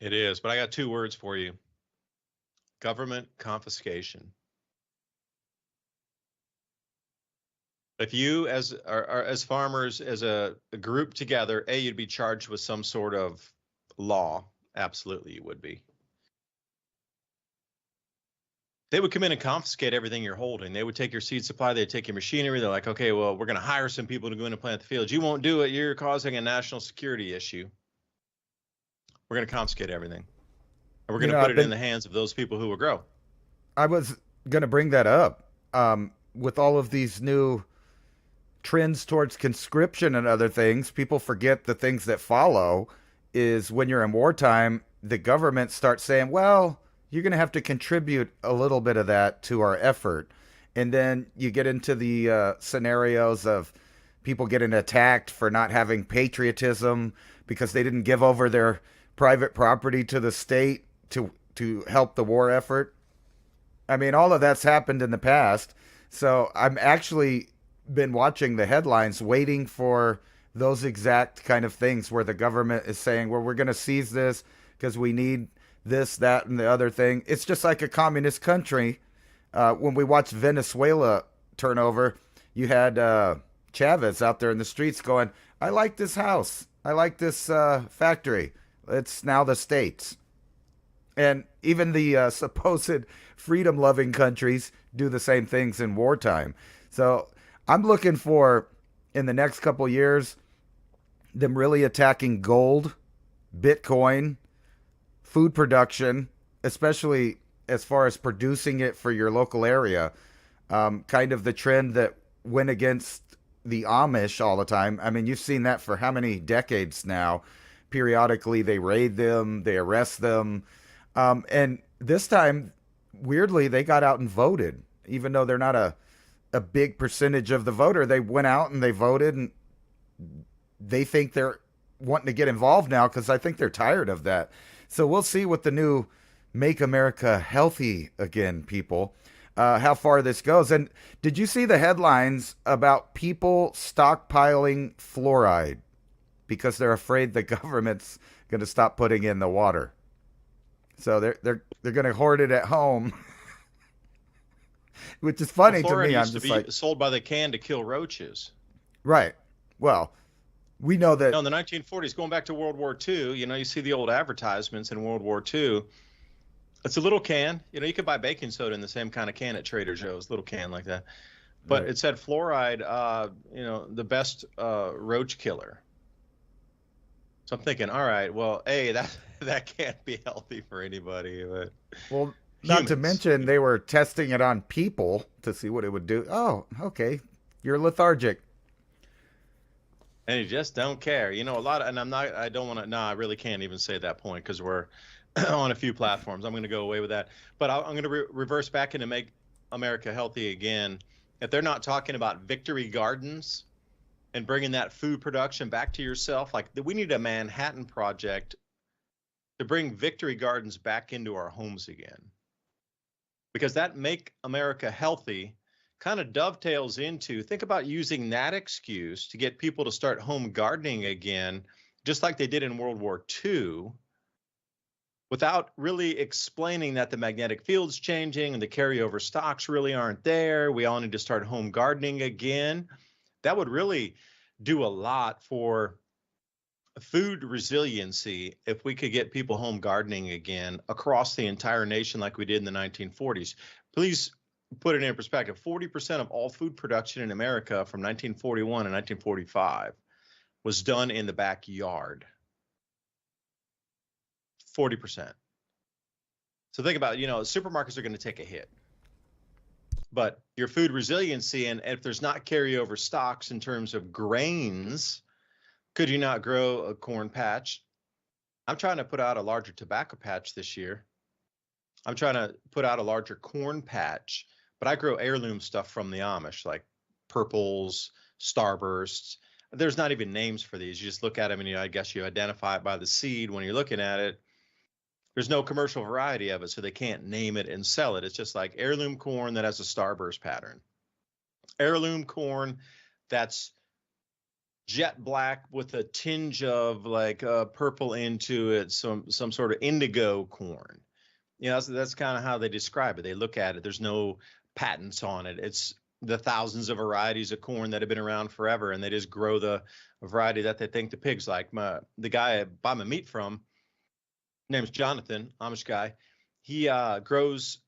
It is, but I got 2 words for you. Government confiscation. If you, as farmers, as a group together, you'd be charged with some sort of law. Absolutely, you would be. They would come in and confiscate everything you're holding. They would take your seed supply. They'd take your machinery. They're like, okay, well, we're going to hire some people to go in and plant the fields. You won't do it. You're causing a national security issue. We're going to confiscate everything. And we're going to put it in the hands of those people who will grow. I was going to bring that up. With all of these new trends towards conscription and other things, people forget the things that follow is when you're in wartime, the government starts saying, well, you're going to have to contribute a little bit of that to our effort. And then you get into the scenarios of people getting attacked for not having patriotism because they didn't give over their private property to the state to help the war effort. I mean, all of that's happened in the past. So I'm actually been watching the headlines waiting for those exact kind of things where the government is saying, well, we're going to seize this because we need this, that, and the other thing. It's just like a communist country. When we watched Venezuela turn over, you had Chavez out there in the streets going, I like this house. I like this factory. It's now the states. And even the supposed freedom-loving countries do the same things in wartime. So I'm looking for, in the next couple years, them really attacking gold, Bitcoin, food production, especially as far as producing it for your local area. Kind of the trend that went against the Amish all the time. I mean, you've seen that for how many decades now? Periodically, they raid them, they arrest them. And this time, weirdly, they got out and voted. Even though they're not a big percentage of the voter, they went out and they voted, and they think they're wanting to get involved now because I think they're tired of that. So we'll see what the new Make America Healthy Again people, how far this goes. And did you see the headlines about people stockpiling fluoride because they're afraid the government's going to stop putting in the water? So they're going to hoard it at home, which is funny to me. I'm just like, sold by the can to kill roaches. Right. Well, we know that. No, in the 1940s, going back to World War II, you see the old advertisements in World War II. It's a little can. You could buy baking soda in the same kind of can at Trader Joe's, little can like that. But It said fluoride, the best roach killer. So I'm thinking, all right, well, that can't be healthy for anybody. But well, not to mention they were testing it on people to see what it would do. Oh, okay, you're lethargic. And you just don't care. A lot of, and I don't want to, I really can't even say that point because we're on a few platforms. I'm going to go away with that. But I'm going to reverse back into Make America Healthy Again. If they're not talking about victory gardens and bringing that food production back to yourself, like we need a Manhattan Project to bring victory gardens back into our homes again. Because that Make America Healthy kind of dovetails into, think about using that excuse to get people to start home gardening again, just like they did in World War II, without really explaining that the magnetic field's changing and the carryover stocks really aren't there. We all need to start home gardening again. That would really do a lot for food resiliency if we could get people home gardening again across the entire nation like we did in the 1940s. Please put it in perspective. 40% of all food production in America from 1941 and 1945 was done in the backyard. 40%. So think about, supermarkets are going to take a hit, but your food resiliency, and if there's not carryover stocks in terms of grains, could you not grow a corn patch? I'm trying to put out a larger tobacco patch this year. I'm trying to put out a larger corn patch, but I grow heirloom stuff from the Amish, like purples, starbursts. There's not even names for these. You just look at them and I guess you identify it by the seed when you're looking at it. There's no commercial variety of it, so they can't name it and sell it. It's just like heirloom corn that has a starburst pattern. Heirloom corn that's jet black with a tinge of like purple into it, some sort of indigo corn. That's kind of how they describe it. They look at it. There's no patents on it. It's the thousands of varieties of corn that have been around forever, and they just grow the variety that they think the pigs like. The guy I buy my meat from, name's Jonathan, Amish guy. He grows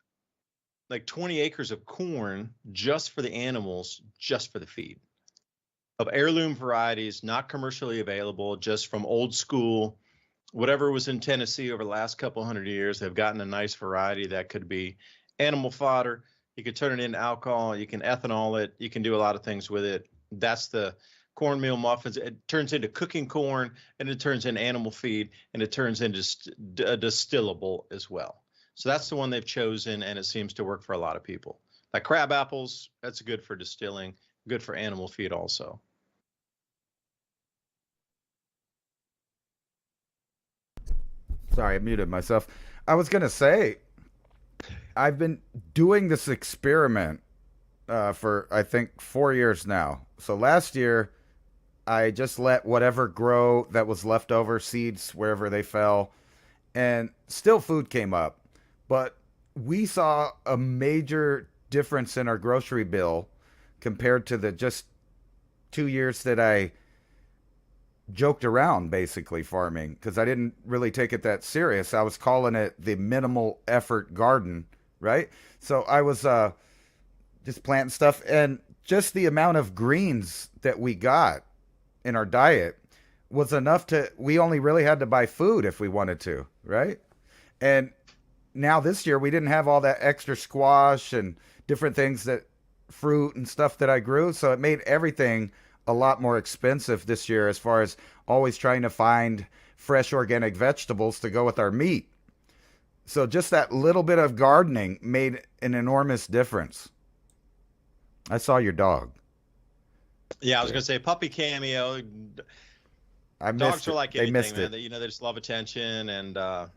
like 20 acres of corn just for the animals, just for the feed. Of heirloom varieties, not commercially available, just from old school, whatever was in Tennessee over the last couple hundred years. They've gotten a nice variety that could be animal fodder. You could turn it into alcohol. You can ethanol it. You can do a lot of things with it. That's the cornmeal muffins. It turns into cooking corn, and it turns into animal feed, and it turns into distillable as well. So that's the one they've chosen, and it seems to work for a lot of people. Like crab apples, that's good for distilling, good for animal feed also. Sorry, I muted myself. I was going to say, I've been doing this experiment for, I think, 4 years now. So last year, I just let whatever grow that was left over, seeds, wherever they fell, and still food came up. But we saw a major difference in our grocery bill compared to the just 2 years that I joked around basically farming, because I didn't really take it that serious. I was calling it the minimal effort garden, right? So I was just planting stuff, and just the amount of greens that we got in our diet was enough we only really had to buy food if we wanted to, right? And now this year we didn't have all that extra squash and different things, that fruit and stuff that I grew, so it made everything a lot more expensive this year, as far as always trying to find fresh organic vegetables to go with our meat. So just that little bit of gardening made an enormous difference. I saw your dog. Yeah, I was going to say puppy cameo. I missed Dogs it. are like They anything, missed man. it. They just love attention, and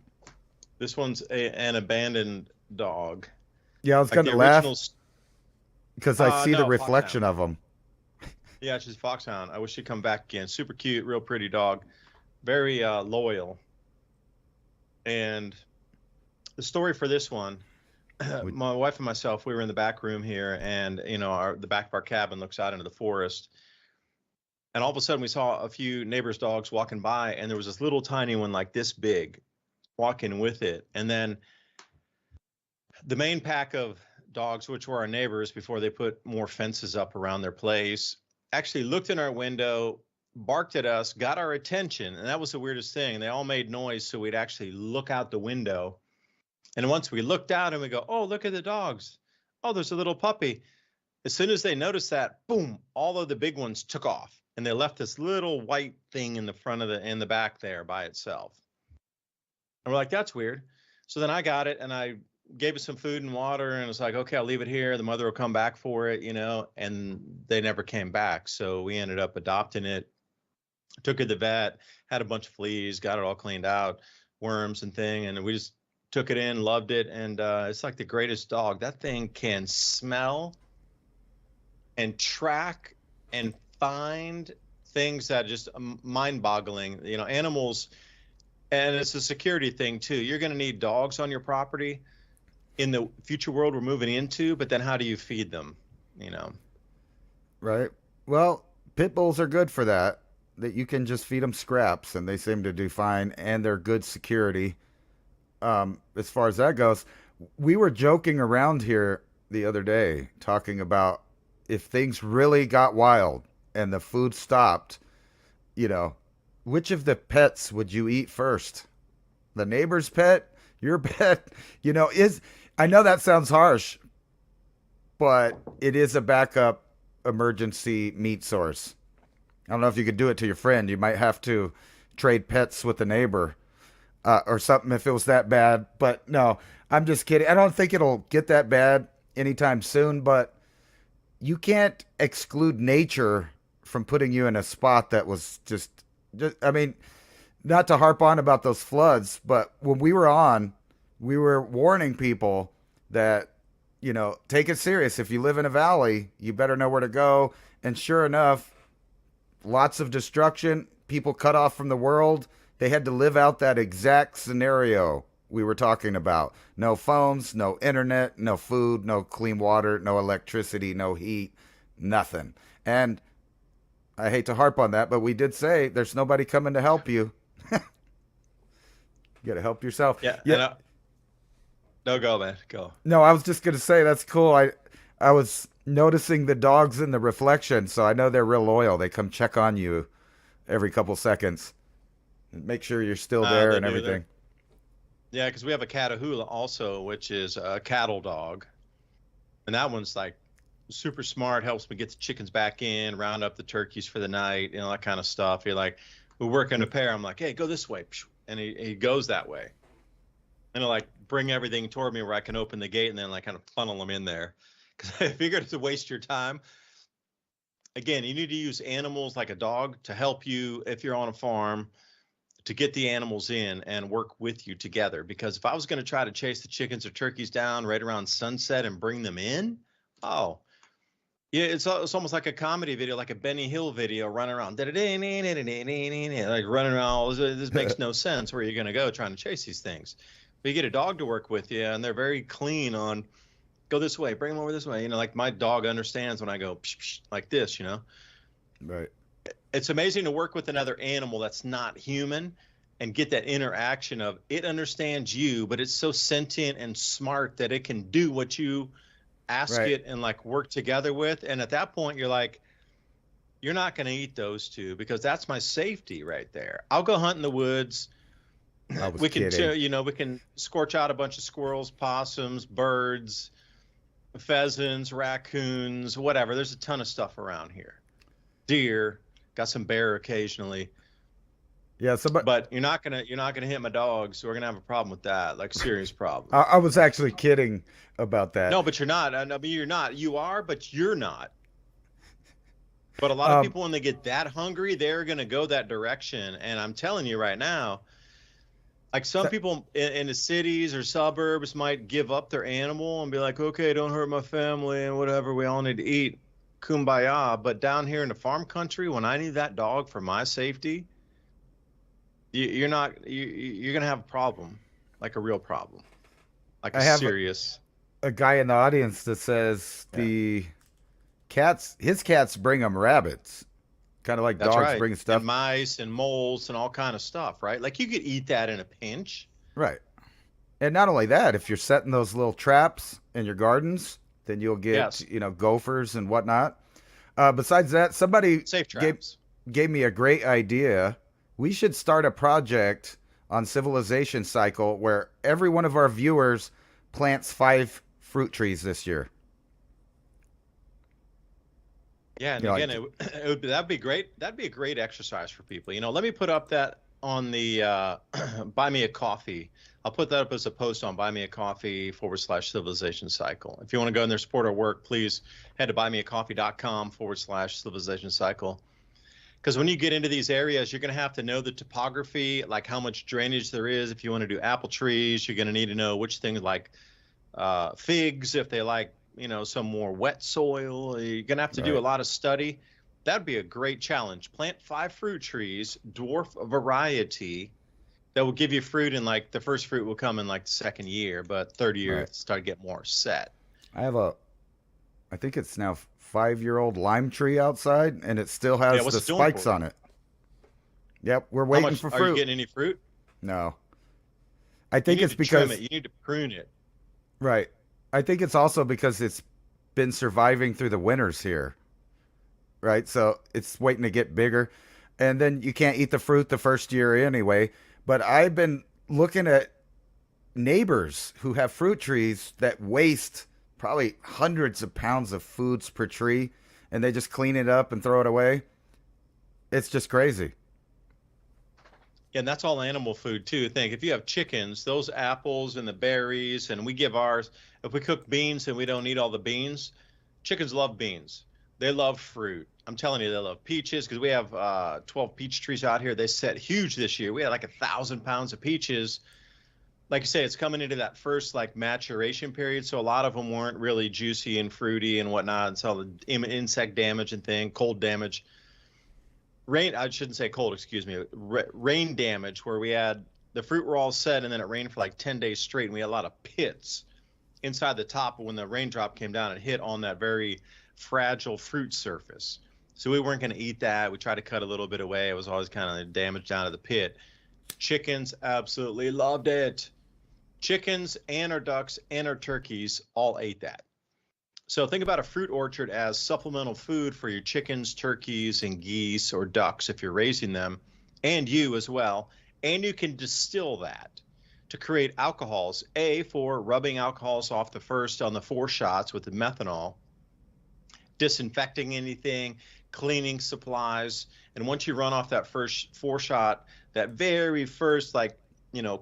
this one's an abandoned dog. Yeah, I was Like going the to laugh original. because I see the No, reflection Foxhound. of them. Yeah, she's Foxhound. I wish she'd come back again. Super cute, real pretty dog. Very loyal. And the story for this one, my wife and myself, we were in the back room here, and the back of our cabin looks out into the forest. And all of a sudden, we saw a few neighbors' dogs walking by, and there was this little tiny one like this big walking with it. And then the main pack of dogs, which were our neighbors before they put more fences up around their place, actually looked in our window, barked at us, got our attention. And that was the weirdest thing. They all made noise, so we'd actually look out the window. And once we looked out and we go, oh, look at the dogs. Oh, there's a little puppy. As soon as they noticed that, boom, all of the big ones took off. And they left this little white thing in the front of in the back there by itself. And we're like, that's weird. So then I got it, and I gave it some food and water, and it's like, okay, I'll leave it here. The mother will come back for it, and they never came back. So we ended up adopting it, took it to the vet, had a bunch of fleas, got it all cleaned out, worms and thing. And we just took it in, loved it. And it's like the greatest dog. That thing can smell and track and find things that are just mind boggling, animals. And it's a security thing too. You're going to need dogs on your property in the future world we're moving into, but then how do you feed them? Right. Well, pit bulls are good for that. That you can just feed them scraps, and they seem to do fine, and they're good security. As far as that goes, we were joking around here the other day talking about if things really got wild and the food stopped, which of the pets would you eat first? The neighbor's pet, Your pet, I know that sounds harsh, but it is a backup emergency meat source. I don't know if you could do it to your friend. You might have to trade pets with a neighbor or something if it was that bad. But no, I'm just kidding. I don't think it'll get that bad anytime soon, but you can't exclude nature from putting you in a spot that was just I mean, not to harp on about those floods, but when we were on, we were warning people that, take it serious. If you live in a valley, you better know where to go. And sure enough, lots of destruction, people cut off from the world. They had to live out that exact scenario we were talking about. No phones, no internet, no food, no clean water, no electricity, no heat, nothing. And I hate to harp on that, but we did say there's nobody coming to help you. You got to help yourself. Yeah. No, go, man. Go. No, I was just going to say that's cool. I was noticing the dogs in the reflection, so I know they're real loyal. They come check on you every couple seconds. Make sure you're still there and everything. Yeah, because we have a Catahoula also, which is a cattle dog. And that one's like super smart, helps me get the chickens back in, round up the turkeys for the night, that kind of stuff. You're like, we work in a pair. I'm like, hey, go this way. And he goes that way. And he'll like bring everything toward me where I can open the gate and then like kind of funnel them in there. Because I figured to waste your time. Again, you need to use animals like a dog to help you if you're on a farm to get the animals in and work with you together. Because if I was going to try to chase the chickens or turkeys down right around sunset and bring them in, yeah, it's almost like a comedy video, like a Benny Hill video, running around, like running around. This makes no sense. Where you're going to go trying to chase these things? But you get a dog to work with you, and they're very clean on go this way, bring them over this way. Like my dog understands when I go psh, psh, like this. Right. It's amazing to work with another animal that's not human and get that interaction of it understands you, but it's so sentient and smart that it can do what you ask it and like work together with. And at that point, you're like, you're not going to eat those two because that's my safety right there. I'll go hunt in the woods. We can scorch out a bunch of squirrels, possums, birds, pheasants, raccoons, whatever. There's a ton of stuff around here. Deer, got some bear occasionally. Yeah, but you're not gonna hit my dog, so we're gonna have a problem with that, like serious problem. I was actually kidding about that. No, but you're not. I mean, you're not. You are, but you're not. But a lot of people, when they get that hungry, they're gonna go that direction. And I'm telling you right now, like some people in the cities or suburbs might give up their animal and be like, okay, don't hurt my family and whatever. We all need to eat. Kumbaya. But down here in the farm country, when I need that dog for my safety, you're gonna have a problem, like a real problem, like a serious. A guy in the audience that says his cats bring him rabbits, kind of like dogs bring stuff, and mice and moles and all kind of stuff, right? Like you could eat that in a pinch, right? And not only that, if you're setting those little traps in your gardens, then you'll get gophers and whatnot. Besides that, somebody gave me a great idea. We should start a project on Civilization Cycle where every one of our viewers plants 5 fruit trees this year. Yeah, and again, that'd be great. That'd be a great exercise for people. Let me put up that on the Buy Me a Coffee. I'll put that up as a post on Buy Me a Coffee /Civilization Cycle. If you want to go in there, support our work, please head to buymeacoffee.com /Civilization Cycle. Because when you get into these areas, you're going to have to know the topography, like how much drainage there is. If you want to do apple trees, you're going to need to know which things like figs, if they like, some more wet soil. You're going to have to do a lot of study. That'd be a great challenge. Plant 5 fruit trees, dwarf variety, that will give you fruit. And like the first fruit will come in like the second year, but third year start to get more set. I have I think it's now 5-year-old lime tree outside, and it still has the spikes on it. Yep, we're waiting for fruit. Are you getting any fruit? No. I think it's because you need to prune it. Right. I think it's also because it's been surviving through the winters here. Right? So it's waiting to get bigger. And then you can't eat the fruit the first year anyway. But I've been looking at neighbors who have fruit trees that waste probably hundreds of pounds of foods per tree, and they just clean it up and throw it away. It's just crazy. Yeah, and that's all animal food too. Think if you have chickens, those apples and the berries, and we give ours. If we cook beans and we don't eat all the beans, chickens love beans. They love fruit. I'm telling you, they love peaches because we have 12 peach trees out here. They set huge this year. We had like 1,000 pounds of peaches. Like you say, it's coming into that first like maturation period, so a lot of them weren't really juicy and fruity and whatnot until the insect damage and cold damage. Rain, I shouldn't say cold, excuse me, rain damage where we had the fruit were all set and then it rained for like 10 days straight and we had a lot of pits inside the top. But when the raindrop came down, it hit on that very fragile fruit surface. So we weren't going to eat that. We tried to cut a little bit away. It was always kind of damage down to the pit. Chickens absolutely loved it. Chickens and our ducks and our turkeys all ate that. So think about a fruit orchard as supplemental food for your chickens, turkeys, and geese or ducks if you're raising them, and you as well. And you can distill that to create alcohols, for rubbing alcohols off the first on the 4 shots with the methanol, disinfecting anything, cleaning supplies. And once you run off that first 4 shot, that very first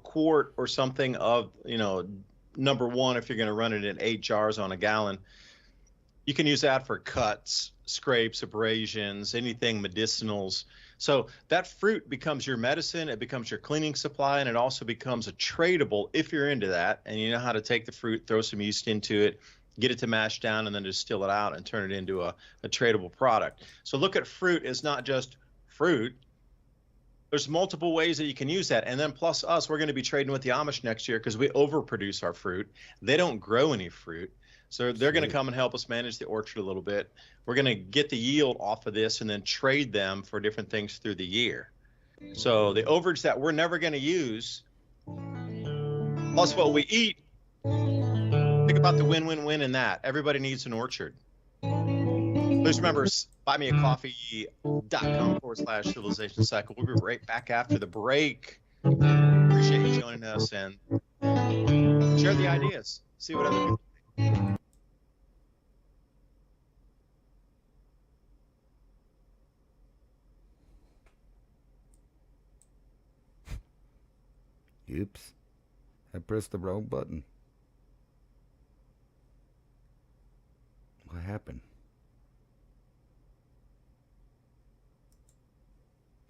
quart or something of, number 1, if you're going to run it in 8 jars on a gallon, you can use that for cuts, scrapes, abrasions, anything medicinals. So that fruit becomes your medicine, it becomes your cleaning supply, and it also becomes a tradable if you're into that and you know how to take the fruit, throw some yeast into it, get it to mash down, and then distill it out and turn it into a tradable product. So look at fruit as not just fruit. There's multiple ways that you can use that. And then plus us, we're going to be trading with the Amish next year because we overproduce our fruit. They don't grow any fruit. So they're going to come and help us manage the orchard a little bit. We're going to get the yield off of this and then trade them for different things through the year. So the overage that we're never going to use, plus what we eat, think about the win-win-win in that. Everybody needs an orchard. Please remember, buymeacoffee.com/civilization cycle. We'll be right back after the break. Appreciate you joining us and share the ideas. See what other people think. Oops. I pressed the wrong button. What happened?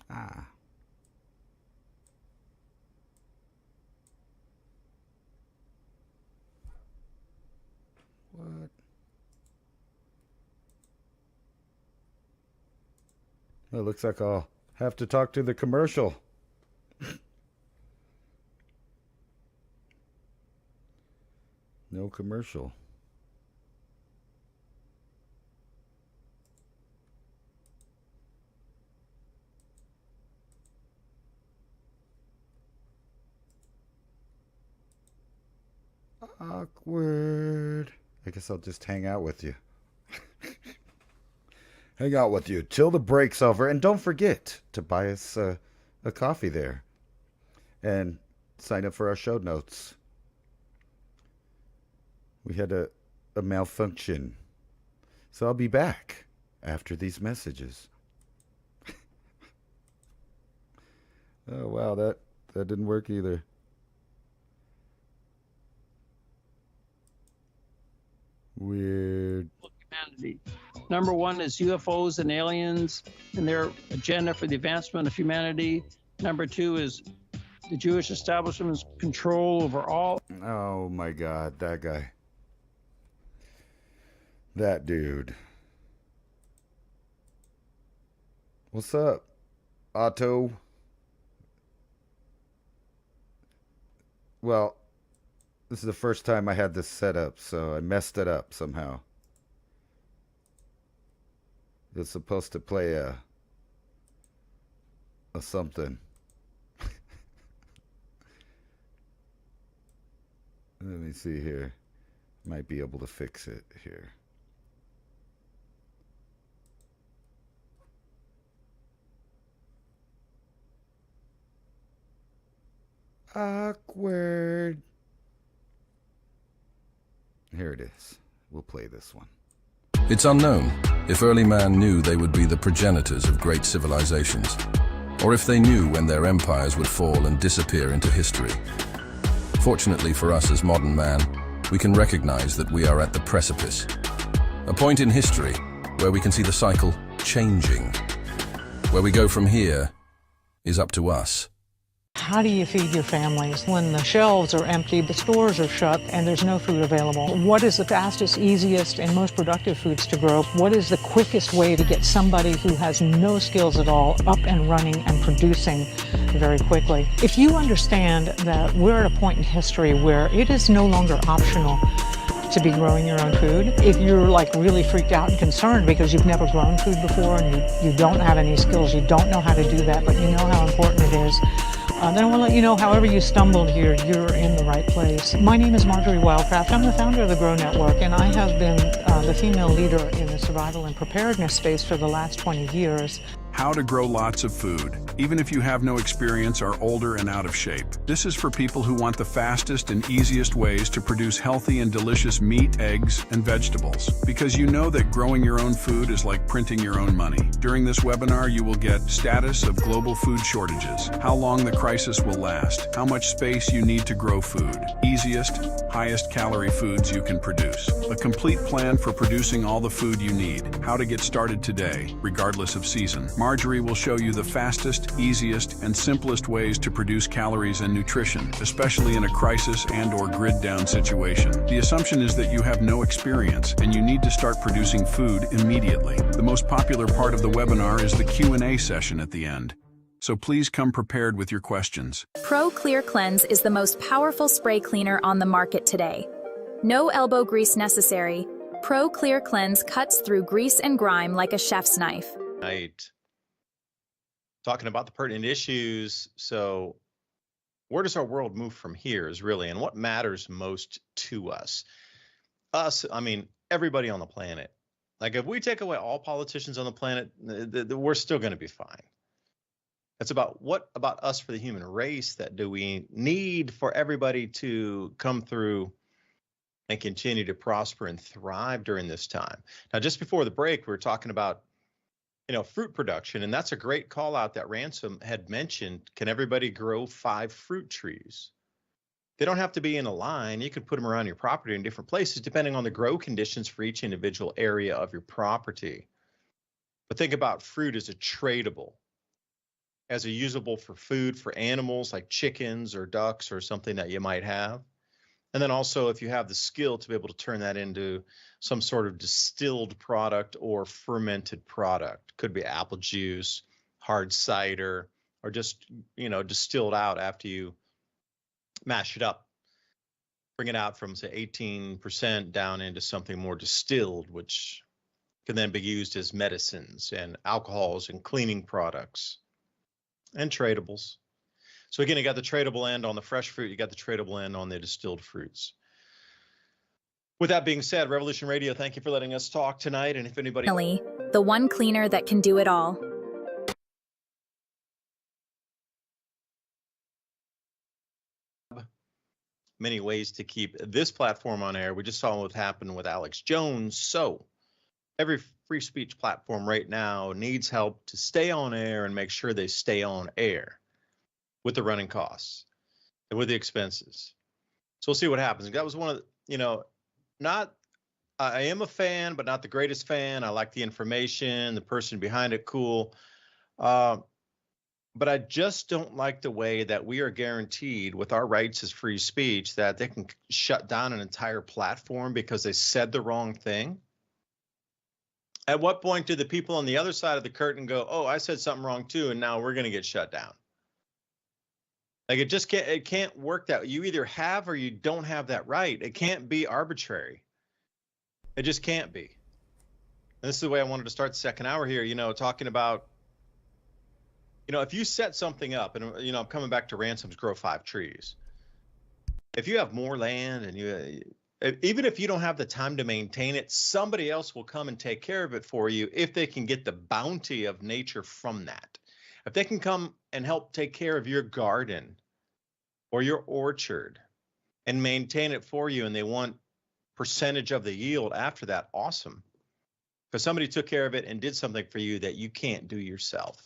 Ah. What? Well, it looks like I'll have to talk to the commercial. No commercial. Awkward. I guess I'll just hang out with you. Hang out with you till the break's over. And don't forget to buy us a coffee there. And sign up for our show notes. We had a malfunction. So I'll be back after these messages. Oh, wow, that didn't work either. Weird. Humanity. Number 1 is UFOs and aliens and their agenda for the advancement of humanity. Number 2 is the Jewish establishment's control over all. Oh my God, that guy. That dude. What's up, Otto? Well, this is the first time I had this set up, so I messed it up somehow. It's supposed to play a something. Let me see here. Might be able to fix it here. Awkward. Here it is. We'll play this one. It's unknown if early man knew they would be the progenitors of great civilizations, or if they knew when their empires would fall and disappear into history. Fortunately for us as modern man, we can recognize that we are at the precipice, a point in history where we can see the cycle changing. Where we go from here is up to us. How do you feed your families when the shelves are empty, the stores are shut, and there's no food available? What is the fastest, easiest, and most productive foods to grow? What is the quickest way to get somebody who has no skills at all up and running and producing very quickly? If you understand that we're at a point in history where it is no longer optional to be growing your own food, if you're like really freaked out and concerned because you've never grown food before and you don't have any skills, you don't know how to do that, but you know how important it is, then I want to let you know, however you stumbled here, you're in the right place. My name is Marjorie Wildcraft. I'm the founder of the Grow Network, and I have been the female leader in the survival and preparedness space for the last 20 years. How to grow lots of food, even if you have no experience, are older and out of shape. This is for people who want the fastest and easiest ways to produce healthy and delicious meat, eggs, and vegetables. Because you know that growing your own food is like printing your own money. During this webinar, you will get status of global food shortages, how long the crisis will last, how much space you need to grow food, easiest, highest calorie foods you can produce, a complete plan for producing all the food you need, how to get started today, regardless of season. Marjorie will show you the fastest, easiest, and simplest ways to produce calories and nutrition, especially in a crisis and/or grid-down situation. The assumption is that you have no experience and you need to start producing food immediately. The most popular part of the webinar is the Q&A session at the end. So please come prepared with your questions. Pro Clear Cleanse is the most powerful spray cleaner on the market today. No elbow grease necessary. Pro Clear Cleanse cuts through grease and grime like a chef's knife. Right. Talking about the pertinent issues. So where does our world move from here is really, and what matters most to us? Us, I mean, everybody on the planet. Like if we take away all politicians on the planet, we're still going to be fine. It's about what about us for the human race that do we need for everybody to come through and continue to prosper and thrive during this time. Now, just before the break, we were talking about fruit production, and that's a great call out that Ransom had mentioned. Can everybody grow 5 fruit trees? They don't have to be in a line. You can put them around your property in different places, depending on the grow conditions for each individual area of your property. But think about fruit as a tradable, as a usable for food for animals like chickens or ducks or something that you might have. And then also, if you have the skill to be able to turn that into some sort of distilled product or fermented product, could be apple juice, hard cider, or just, distilled out after you mash it up, bring it out from say 18% down into something more distilled, which can then be used as medicines and alcohols and cleaning products and tradables. So again, you got the tradable end on the fresh fruit, you got the tradable end on the distilled fruits. With that being said, Revolution Radio, thank you for letting us talk tonight. And if anybody... The one cleaner that can do it all. Many ways to keep this platform on air. We just saw what happened with Alex Jones. So every free speech platform right now needs help to stay on air and make sure they stay on air with the running costs and with the expenses. So we'll see what happens. That was one of the, I am a fan, but not the greatest fan. I like the information, the person behind it, cool. But I just don't like the way that we are guaranteed with our rights as free speech that they can shut down an entire platform because they said the wrong thing. At what point do the people on the other side of the curtain go, oh, I said something wrong too, and now we're going to get shut down? Like it can't work that you either have or you don't have that right. It can't be arbitrary. It just can't be. And this is the way I wanted to start the second hour here, talking about, if you set something up, and, I'm coming back to Ransom's Grow 5 Trees. If you have more land and even if you don't have the time to maintain it, somebody else will come and take care of it for you if they can get the bounty of nature from that. If they can come and help take care of your garden or your orchard and maintain it for you, and they want percentage of the yield after that, awesome. Because somebody took care of it and did something for you that you can't do yourself.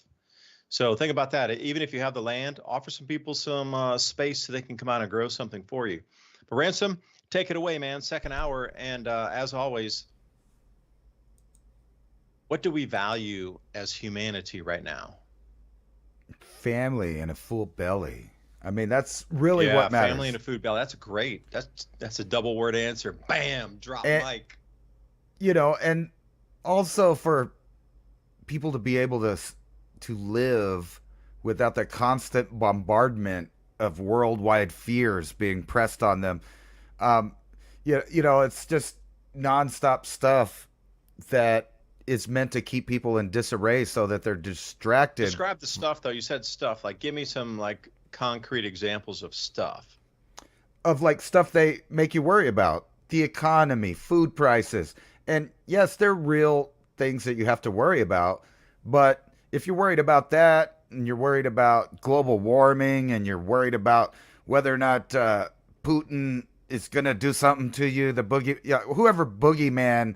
So think about that. Even if you have the land, offer some people some space so they can come out and grow something for you. But Ransom, take it away, man. Second hour. And as always, what do we value as humanity right now? Family and a full belly. I mean, that's really what matters. Family and a food belly. That's great. That's a double word answer. Bam, drop mic. You know, and also for people to be able to live without the constant bombardment of worldwide fears being pressed on them. You know, it's just nonstop stuff that is meant to keep people in disarray so that they're distracted. Describe the stuff, though. You said stuff. Like, give me some, like, concrete examples of stuff. Of, like, stuff they make you worry about. The economy, food prices. And, yes, they're real things that you have to worry about. But if you're worried about that, and you're worried about global warming, and you're worried about whether or not Putin is going to do something to you, whoever boogeyman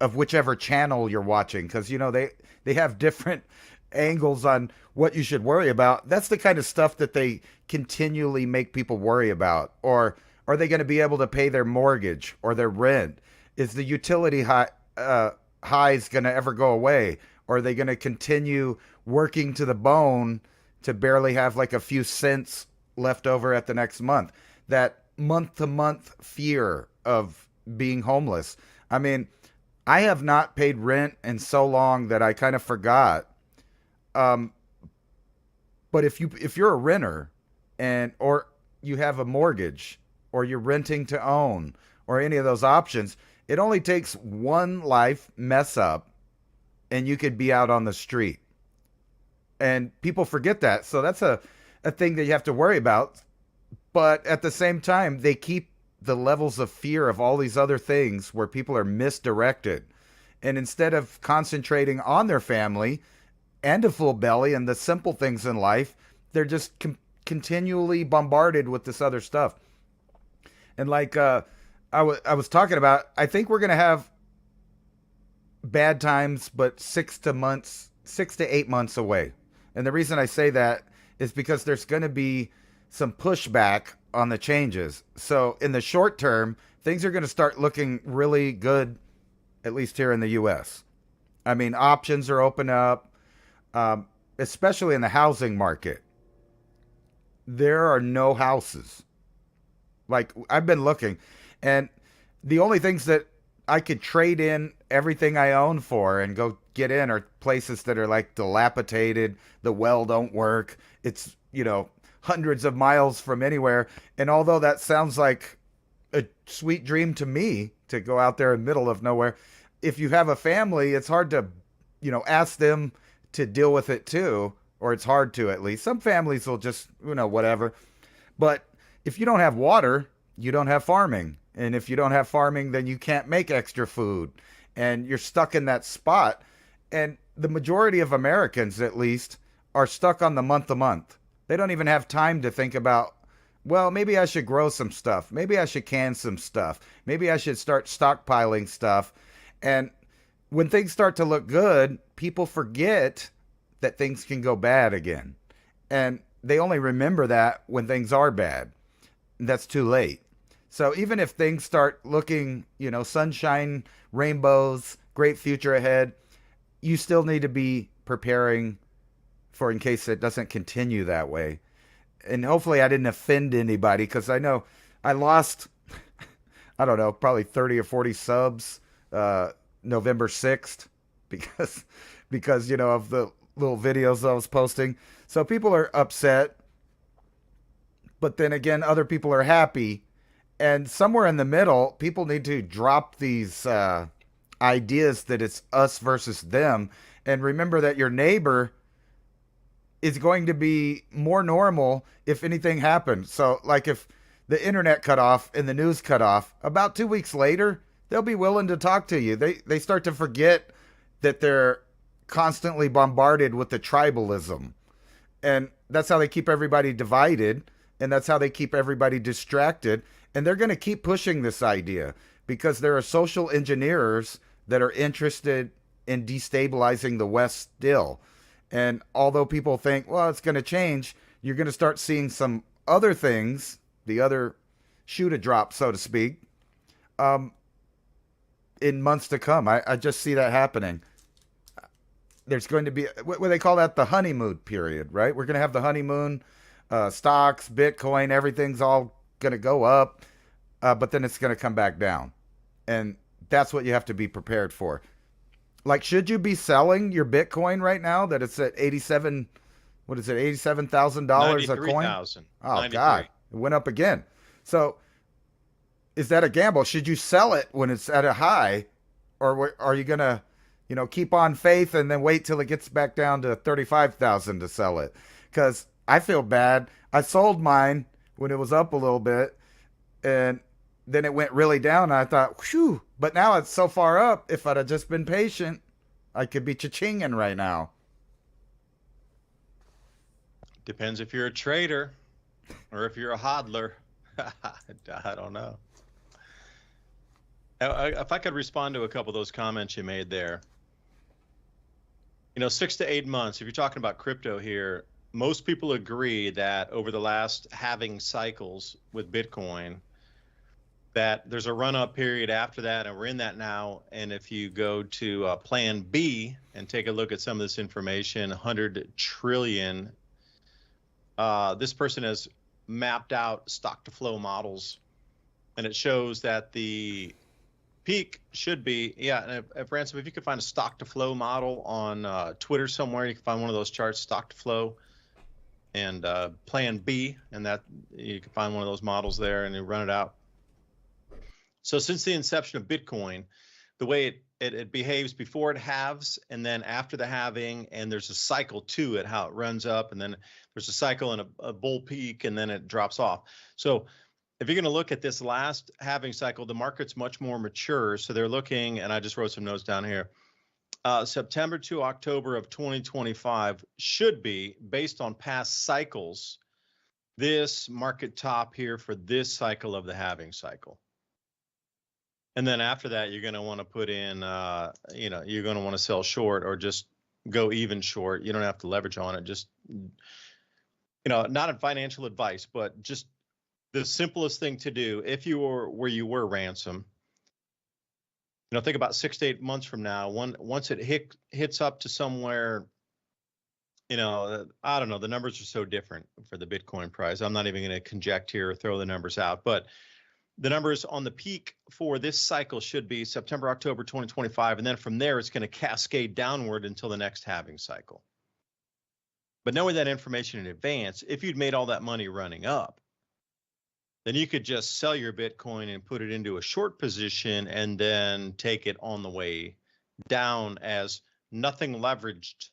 of whichever channel you're watching, because, you know, they have different angles on what you should worry about. That's the kind of stuff that they continually make people worry about. Or are they going to be able to pay their mortgage or their rent? Is the utility highs going to ever go away? Or are they going to continue working to the bone to barely have like a few cents left over at the next month? That month-to-month fear of being homeless. I mean, I have not paid rent in so long that I kind of forgot. But if you're a renter or you have a mortgage or you're renting to own or any of those options, it only takes one life mess up and you could be out on the street. And people forget that. So that's a thing that you have to worry about. But at the same time, they keep the levels of fear of all these other things where people are misdirected. And instead of concentrating on their family and a full belly and the simple things in life, they're just continually bombarded with this other stuff. And like I was talking about, I think we're going to have bad times, but 6 to 8 months away. And the reason I say that is because there's going to be some pushback on the changes. So in the short term, things are going to start looking really good, at least here in the U.S. I mean, options are open up, especially in the housing market. There are no houses. Like, I've been looking, and the only things that I could trade in everything I own for and go get in are places that are like dilapidated. The well don't work. It's, you know, hundreds of miles from anywhere. And although that sounds like a sweet dream to me to go out there in the middle of nowhere, if you have a family, it's hard to, you know, ask them to deal with it too, or it's hard to, at least. Some families will just, you know, whatever. But if you don't have water, you don't have farming. And if you don't have farming, then you can't make extra food. And you're stuck in that spot. And the majority of Americans, at least, are stuck on the month-to-month. They don't even have time to think about, well, maybe I should grow some stuff. Maybe I should can some stuff. Maybe I should start stockpiling stuff. And when things start to look good, people forget that things can go bad again. And they only remember that when things are bad. That's too late. So even if things start looking, you know, sunshine, rainbows, great future ahead, you still need to be preparing for in case it doesn't continue that way. And hopefully I didn't offend anybody, because I know I lost, I don't know, probably 30 or 40 subs November 6th because, you know, of the little videos I was posting. So people are upset. But then again, other people are happy. And somewhere in the middle, people need to drop these ideas that it's us versus them. And remember that your neighbor is going to be more normal if anything happens. So, like, if the internet cut off and the news cut off, about 2 weeks later, they'll be willing to talk to you. They start to forget that they're constantly bombarded with the tribalism. And that's how they keep everybody divided. And that's how they keep everybody distracted. And they're going to keep pushing this idea because there are social engineers that are interested in destabilizing the West still. And although people think, well, it's going to change, you're going to start seeing some other things, the other shoe to drop, so to speak, in months to come. I just see that happening. There's going to be, what they call that, the honeymoon period, right? We're going to have the honeymoon, stocks, Bitcoin, everything's all going to go up, but then it's going to come back down. And that's what you have to be prepared for. Like, should you be selling your Bitcoin right now that it's at 87, what is it, $87,000 a coin? 93,000. Oh, 93. God. It went up again. So is that a gamble? Should you sell it when it's at a high? Or are you going to, keep on faith and then wait till it gets back down to 35,000 to sell it? Because I feel bad. I sold mine when it was up a little bit, and then it went really down. And I thought, whew, but now it's so far up. If I'd have just been patient, I could be cha-chinging right now. Depends if you're a trader or if you're a hodler. I don't know. If I could respond to a couple of those comments you made there. 6 to 8 months, if you're talking about crypto here, most people agree that over the last halving cycles with Bitcoin, that there's a run-up period after that, and we're in that now. And if you go to Plan B and take a look at some of this information, 100 trillion, this person has mapped out stock-to-flow models, and it shows that the peak should be, and if Ransom, if you could find a stock-to-flow model on Twitter somewhere, you can find one of those charts, stock-to-flow, and Plan B, and that you can find one of those models there, and you run it out. So since the inception of Bitcoin, the way it behaves before it halves and then after the halving, and there's a cycle to it, how it runs up, and then there's a cycle and a bull peak, and then it drops off. So if you're going to look at this last halving cycle, the market's much more mature. So they're looking, and I just wrote some notes down here, September to October of 2025 should be, based on past cycles, this market top here for this cycle of the halving cycle. And then after that, you're going to want to put in, you're going to want to sell short or just go even short. You don't have to leverage on it. Just, not in financial advice, but just the simplest thing to do if you were where you were, Ransom. Think about 6 to 8 months from now, once it hits up to somewhere, I don't know, the numbers are so different for the Bitcoin price. I'm not even going to conject here or throw the numbers out, but the numbers on the peak for this cycle should be September, October 2025, and then from there it's going to cascade downward until the next halving cycle. But knowing that information in advance, if you'd made all that money running up, then you could just sell your Bitcoin and put it into a short position and then take it on the way down as nothing leveraged.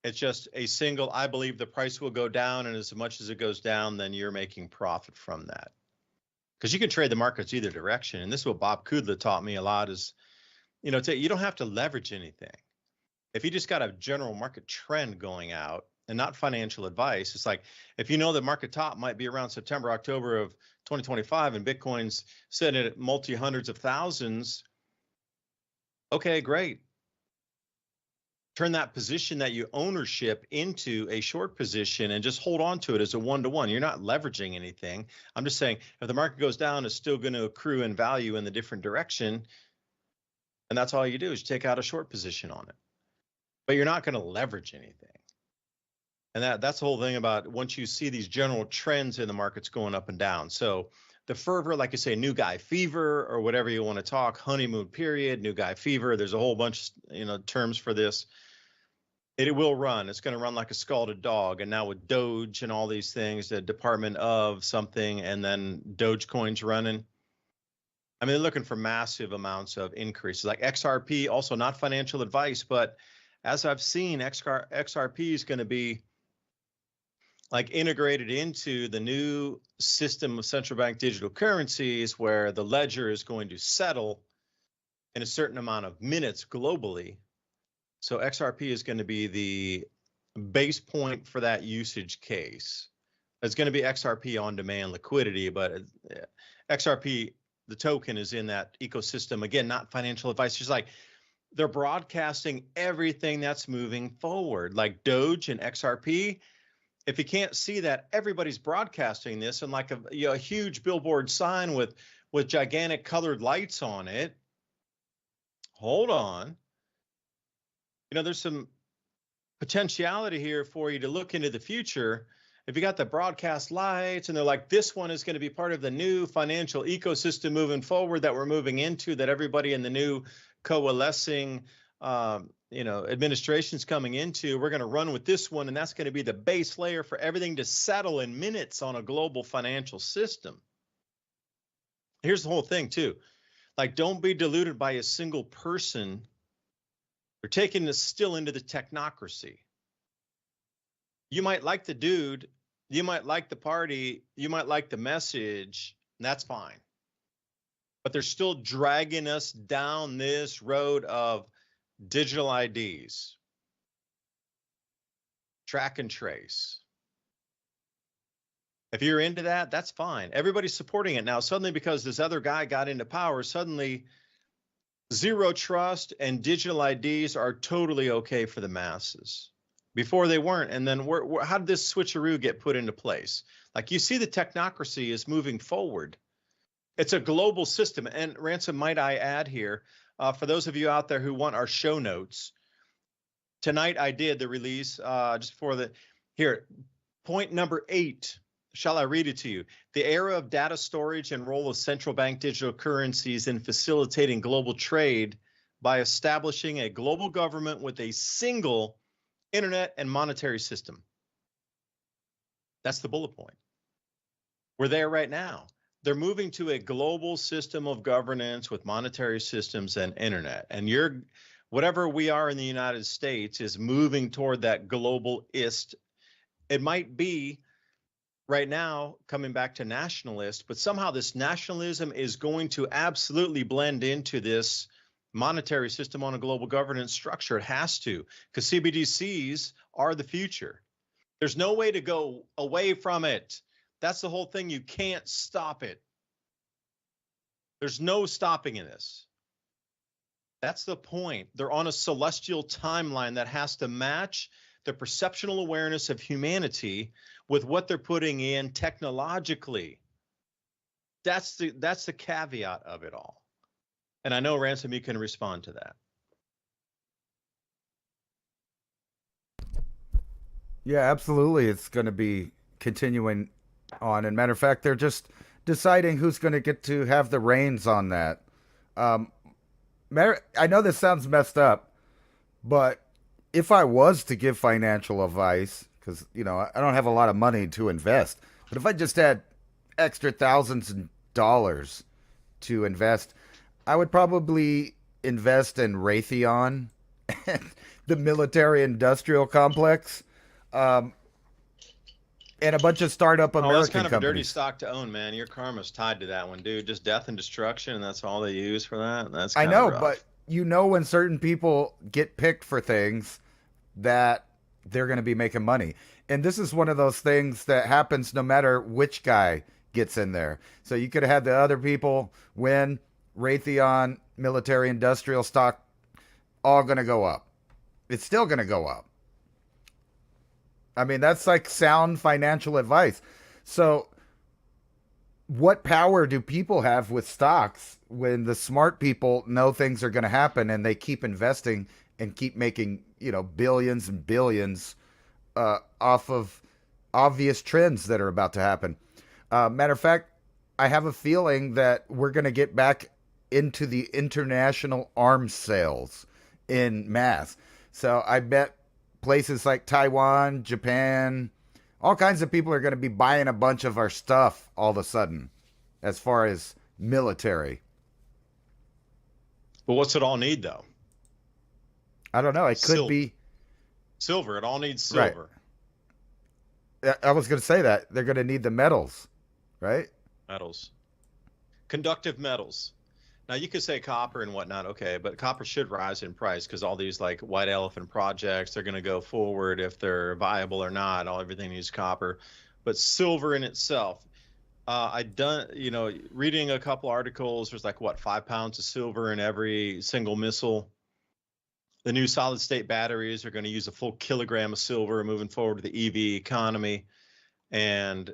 It's just a single, I believe the price will go down, and as much as it goes down, then you're making profit from that. Because you can trade the markets either direction. And this is what Bob Kudla taught me a lot is, you don't have to leverage anything. If you just got a general market trend going out and not financial advice, it's like, if you know the market top might be around September, October of 2025 and Bitcoin's sitting at multi-hundreds of thousands, okay, great. Turn that position that you ownership into a short position and just hold on to it as a one-to-one. You're not leveraging anything. I'm just saying if the market goes down, it's still going to accrue in value in the different direction. And that's all you do is you take out a short position on it. But you're not going to leverage anything. And that's the whole thing about once you see these general trends in the markets going up and down. So the fervor, like you say, new guy fever or whatever you want to talk, honeymoon period, new guy fever. There's a whole bunch, terms for this. It will run. It's going to run like a scalded dog. And now with Doge and all these things, the Department of something, and then Dogecoin's running. I mean, they're looking for massive amounts of increases. Like XRP, also not financial advice, but as I've seen, XRP is going to be like integrated into the new system of central bank digital currencies where the ledger is going to settle in a certain amount of minutes globally. So XRP is going to be the base point for that usage case. It's going to be XRP on demand liquidity, but XRP, the token, is in that ecosystem. Again, not financial advice. Just like they're broadcasting everything that's moving forward, like Doge and XRP. If you can't see that, everybody's broadcasting this, and like a huge billboard sign with gigantic colored lights on it. Hold on. There's some potentiality here for you to look into the future. If you got the broadcast lights and they're like, this one is going to be part of the new financial ecosystem moving forward that we're moving into, that everybody in the new coalescing administration's coming into, we're going to run with this one, and that's going to be the base layer for everything to settle in minutes on a global financial system. Here's the whole thing too. Like, don't be deluded by a single person. They're taking this still into the technocracy. You might like the dude, you might like the party, you might like the message, and that's fine. But they're still dragging us down this road of digital IDs, track and trace. If you're into that, that's fine. Everybody's supporting it now. Suddenly, because this other guy got into power, suddenly zero trust and digital IDs are totally okay for the masses. Before they weren't. And then how did this switcheroo get put into place? Like, you see, the technocracy is moving forward. It's a global system. And Ransom, might I add here, for those of you out there who want our show notes, tonight I did the release just for here, point number 8. Shall I read it to you? The era of data storage and role of central bank digital currencies in facilitating global trade by establishing a global government with a single internet and monetary system. That's the bullet point. We're there right now. They're moving to a global system of governance with monetary systems and internet. And whatever we are in the United States is moving toward that globalist. It might be right now coming back to nationalist, but somehow this nationalism is going to absolutely blend into this monetary system on a global governance structure. It has to, because CBDCs are the future. There's no way to go away from it. That's the whole thing. You can't stop it. There's no stopping in this. That's the point. They're on a celestial timeline that has to match the perceptual awareness of humanity with what they're putting in technologically. That's the caveat of it all. And I know, Ransom, you can respond to that. Yeah, absolutely. It's going to be continuing on. And matter of fact, they're just deciding who's going to get to have the reins on that. I know this sounds messed up, but if I was to give financial advice, because, I don't have a lot of money to invest, but if I just had extra thousands of dollars to invest, I would probably invest in Raytheon, the military-industrial complex, and a bunch of startup American that's kind of companies. A dirty stock to own, man. Your karma's tied to that one, dude. Just death and destruction, and that's all they use for that. That's I know, rough. but when certain people get picked for things that they're going to be making money. And this is one of those things that happens no matter which guy gets in there. So you could have had the other people win. Raytheon, military industrial stock, all going to go up. It's still going to go up. I mean, that's like sound financial advice. So what power do people have with stocks when the smart people know things are going to happen and they keep investing and keep making, billions and billions off of obvious trends that are about to happen? Matter of fact, I have a feeling that we're going to get back into the international arms sales in mass. So I bet places like Taiwan, Japan, all kinds of people are going to be buying a bunch of our stuff all of a sudden, as far as military. But what's it all need, though? I don't know. It could be silver. It all needs silver. Right. I was going to say that. They're going to need the metals, right? Metals. Conductive metals. Now, you could say copper and whatnot, okay, but copper should rise in price because all these like white elephant projects, they're going to go forward if they're viable or not. Everything needs copper. but silver in itself, reading a couple articles, there's like, what, 5 pounds of silver in every single missile. The new solid state batteries are going to use a full kilogram of silver moving forward to the EV economy. And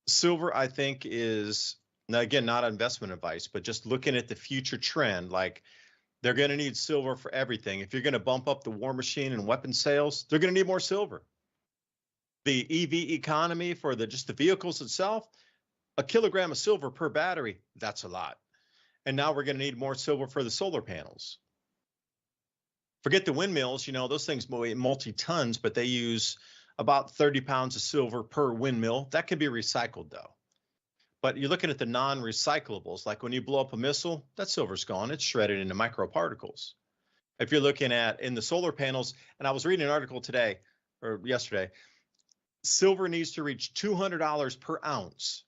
silver, I think, is, now again, not investment advice, but just looking at the future trend, like they're going to need silver for everything. If you're going to bump up the war machine and weapon sales, they're going to need more silver. The EV economy for just the vehicles itself, a kilogram of silver per battery, that's a lot. And now we're going to need more silver for the solar panels. Forget the windmills, those things weigh multi-tons, but they use about 30 pounds of silver per windmill. That could be recycled, though. But you're looking at the non-recyclables, like when you blow up a missile, that silver's gone. It's shredded into microparticles. If you're looking at in the solar panels, and I was reading an article today or yesterday, silver needs to reach $200 per ounce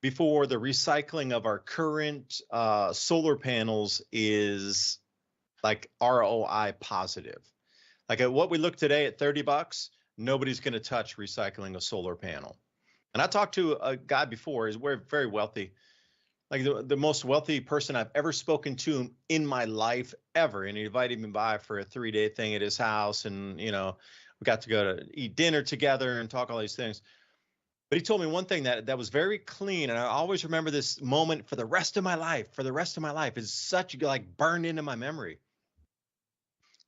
before the recycling of our current solar panels is like ROI positive. Like at what we look today at $30, nobody's going to touch recycling a solar panel. And I talked to a guy before, he's very wealthy, like the most wealthy person I've ever spoken to in my life ever. And he invited me by for a 3-day thing at his house. And, we got to go to eat dinner together and talk all these things. But he told me one thing that was very clean. And I always remember this moment for the rest of my life. It's such like burned into my memory.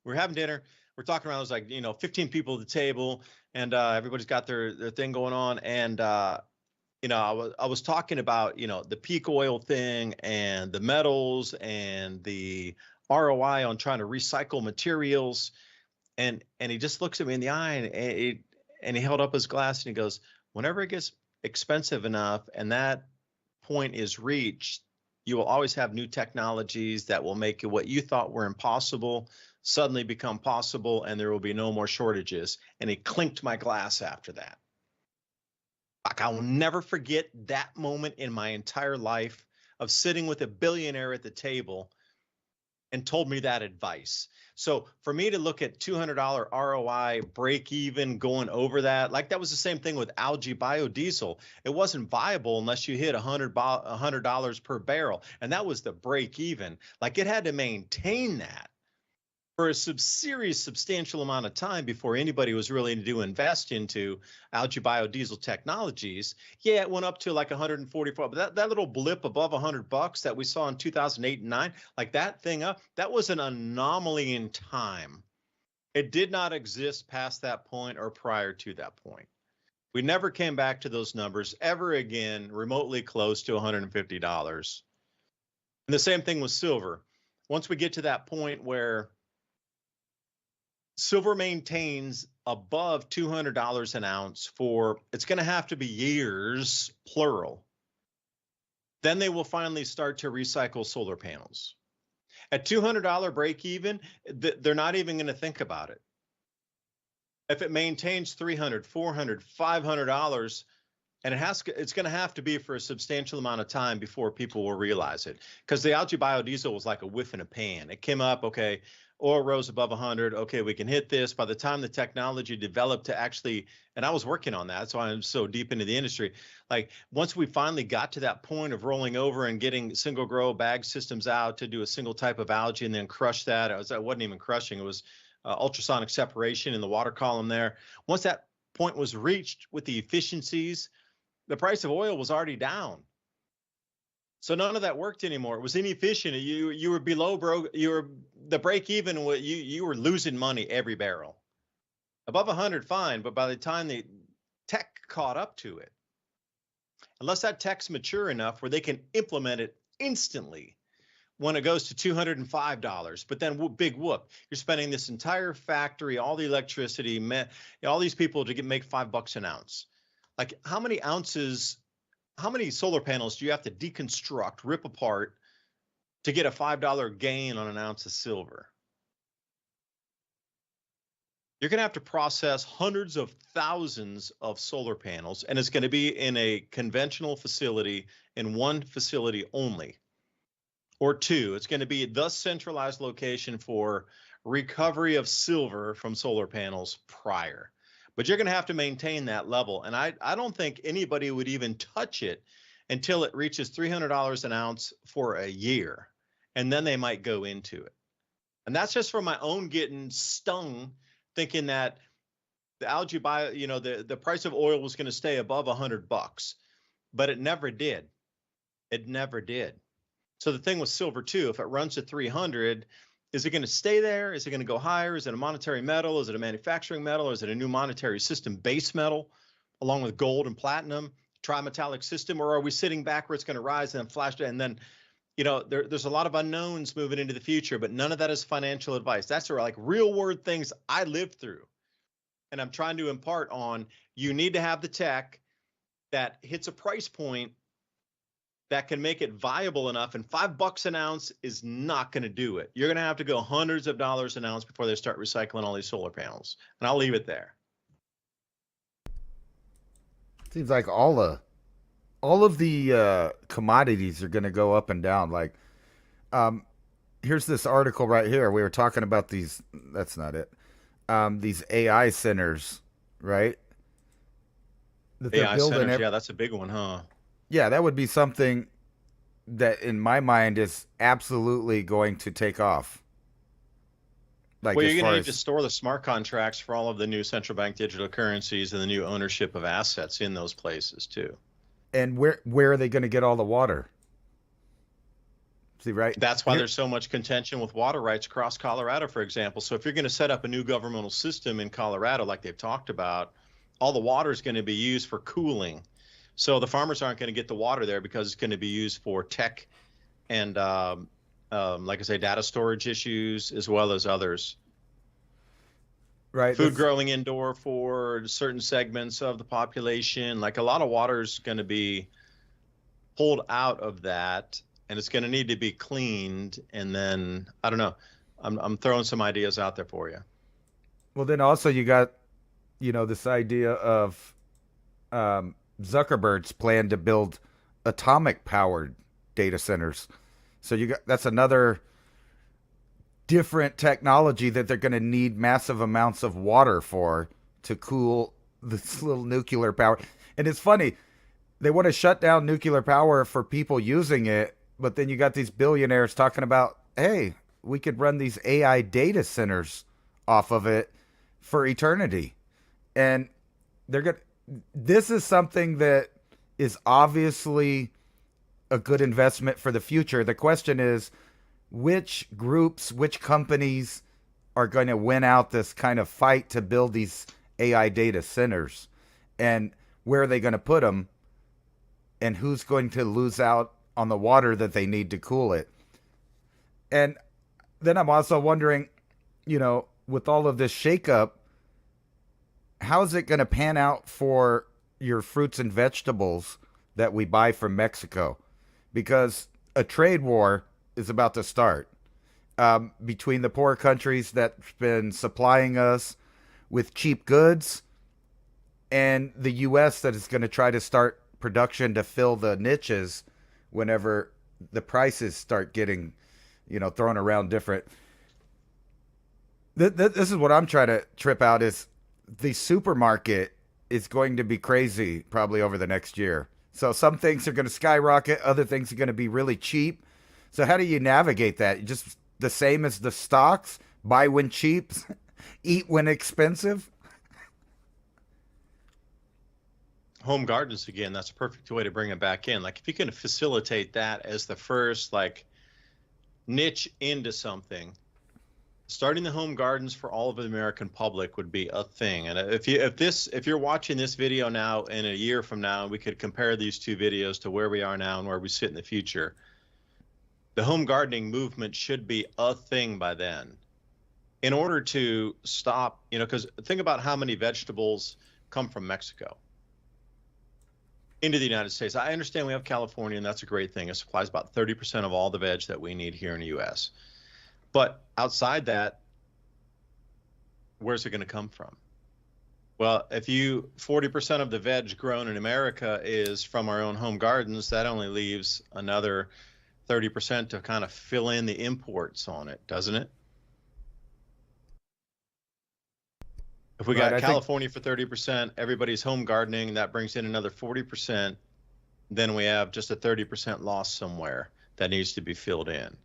We're having dinner. We're talking around. It was like, 15 people at the table, and everybody's got their thing going on. And, I was talking about, the peak oil thing and the metals and the ROI on trying to recycle materials. And he just looks at me in the eye and he held up his glass and he goes, whenever it gets expensive enough and that point is reached, you will always have new technologies that will make what you thought were impossible suddenly become possible, and there will be no more shortages. And he clinked my glass after that. Like, I will never forget that moment in my entire life of sitting with a billionaire at the table and told me that advice. So for me to look at $200 ROI, break even, going over that, like that was the same thing with algae biodiesel. It wasn't viable unless you hit $100 per barrel. And that was the break even. Like it had to maintain that for a substantial amount of time before anybody was really to invest into algae biodiesel technologies. Yeah, it went up to like 144, but that little blip above $100 that we saw in 2008 and 9, like that thing up, that was an anomaly in time. It did not exist past that point or prior to that point. We never came back to those numbers ever again, remotely close to $150. And the same thing with silver. Once we get to that point where silver maintains above $200 an ounce it's going to have to be years, plural. Then they will finally start to recycle solar panels. At $200 break even, they're not even going to think about it. If it maintains $300, $400, $500, and it's going to have to be for a substantial amount of time before people will realize it. Because the algae biodiesel was like a whiff in a pan. It came up, okay, oil rose above 100. Okay, we can hit this. By the time the technology developed to actually, and I was working on that, that's why I'm so deep into the industry. Like once we finally got to that point of rolling over and getting single grow bag systems out to do a single type of algae and then crush that, I wasn't even crushing. It was ultrasonic separation in the water column there. Once that point was reached with the efficiencies, the price of oil was already down. So none of that worked anymore. It was inefficient. You were below the break even. You were losing money every barrel. Above 100, fine, but by the time the tech caught up to it, unless that tech's mature enough where they can implement it instantly, when it goes to $205, but then big whoop, you're spending this entire factory, all the electricity, all these people to make $5 an ounce. Like how many solar panels do you have to deconstruct, rip apart to get a $5 gain on an ounce of silver? You're going to have to process hundreds of thousands of solar panels, and it's going to be in a conventional facility, in one facility only, or two. It's going to be the centralized location for recovery of silver from solar panels prior. but you're going to have to maintain that level. And I don't think anybody would even touch it until it reaches $300 an ounce for a year. And then they might go into it. And that's just from my own getting stung, thinking that the algae the price of oil was going to stay above $100, but it never did. It never did. So the thing with silver too, if it runs to 300, is it going to stay there? Is it going to go higher? Is it a monetary metal? Is it a manufacturing metal? Or is it a new monetary system base metal along with gold and platinum, trimetallic system? Or are we sitting back where it's going to rise and then flash? And then, there's a lot of unknowns moving into the future, but none of that is financial advice. That's like real world things I lived through. And I'm trying to impart on, you need to have the tech that hits a price point that can make it viable enough, and $5 an ounce is not going to do it. You're going to have to go hundreds of dollars an ounce before they start recycling all these solar panels. And I'll leave it there. Seems like all of the commodities are going to go up and down. Like, here's this article right here. We were talking about these. That's not it. These AI centers, right? That AI centers, yeah, that's a big one, huh? Yeah, that would be something that, in my mind, is absolutely going to take off. Like, well, you're going to need to store the smart contracts for all of the new central bank digital currencies and the new ownership of assets in those places too. And where are they going to get all the water? See, right? That's why there's so much contention with water rights across Colorado, for example. So if you're going to set up a new governmental system in Colorado, like they've talked about, all the water is going to be used for cooling. So the farmers aren't going to get the water there because it's going to be used for tech and, like I say, data storage issues as well as others. Right. Food growing indoor for certain segments of the population. Like, a lot of water is going to be pulled out of that, and it's going to need to be cleaned. And then, I don't know, I'm throwing some ideas out there for you. Well, then also you got, this idea of Zuckerberg's plan to build atomic powered data centers. So that's another different technology that they're going to need massive amounts of water for to cool this little nuclear power. And it's funny, they want to shut down nuclear power for people using it, but then you got these billionaires talking about, hey, we could run these AI data centers off of it for eternity. And this is something that is obviously a good investment for the future. The question is, which groups, which companies are going to win out this kind of fight to build these AI data centers? And where are they going to put them? And who's going to lose out on the water that they need to cool it? And then I'm also wondering, with all of this shakeup, how is it going to pan out for your fruits and vegetables that we buy from Mexico? Because a trade war is about to start between the poor countries that's been supplying us with cheap goods and the U.S. that is going to try to start production to fill the niches whenever the prices start getting, thrown around different. This is what I'm trying to trip out is the supermarket is going to be crazy probably over the next year. So some things are going to skyrocket. Other things are going to be really cheap. So how do you navigate that? Just the same as the stocks? Buy when cheap, eat when expensive? Home gardens, again, that's a perfect way to bring it back in. Like, if you can facilitate that as the first, niche into something, starting the home gardens for all of the American public would be a thing. And if you're watching this video now, in a year from now, we could compare these two videos to where we are now and where we sit in the future. The home gardening movement should be a thing by then. In order to stop, because think about how many vegetables come from Mexico into the United States. I understand we have California, and that's a great thing. It supplies about 30% of all the veg that we need here in the U.S. But outside that, where's it going to come from? Well, if 40% of the veg grown in America is from our own home gardens, that only leaves another 30% to kind of fill in the imports on it, doesn't it? If we Right, got I think- California for 30%, everybody's home gardening, that brings in another 40%. Then we have just a 30% loss somewhere that needs to be filled in.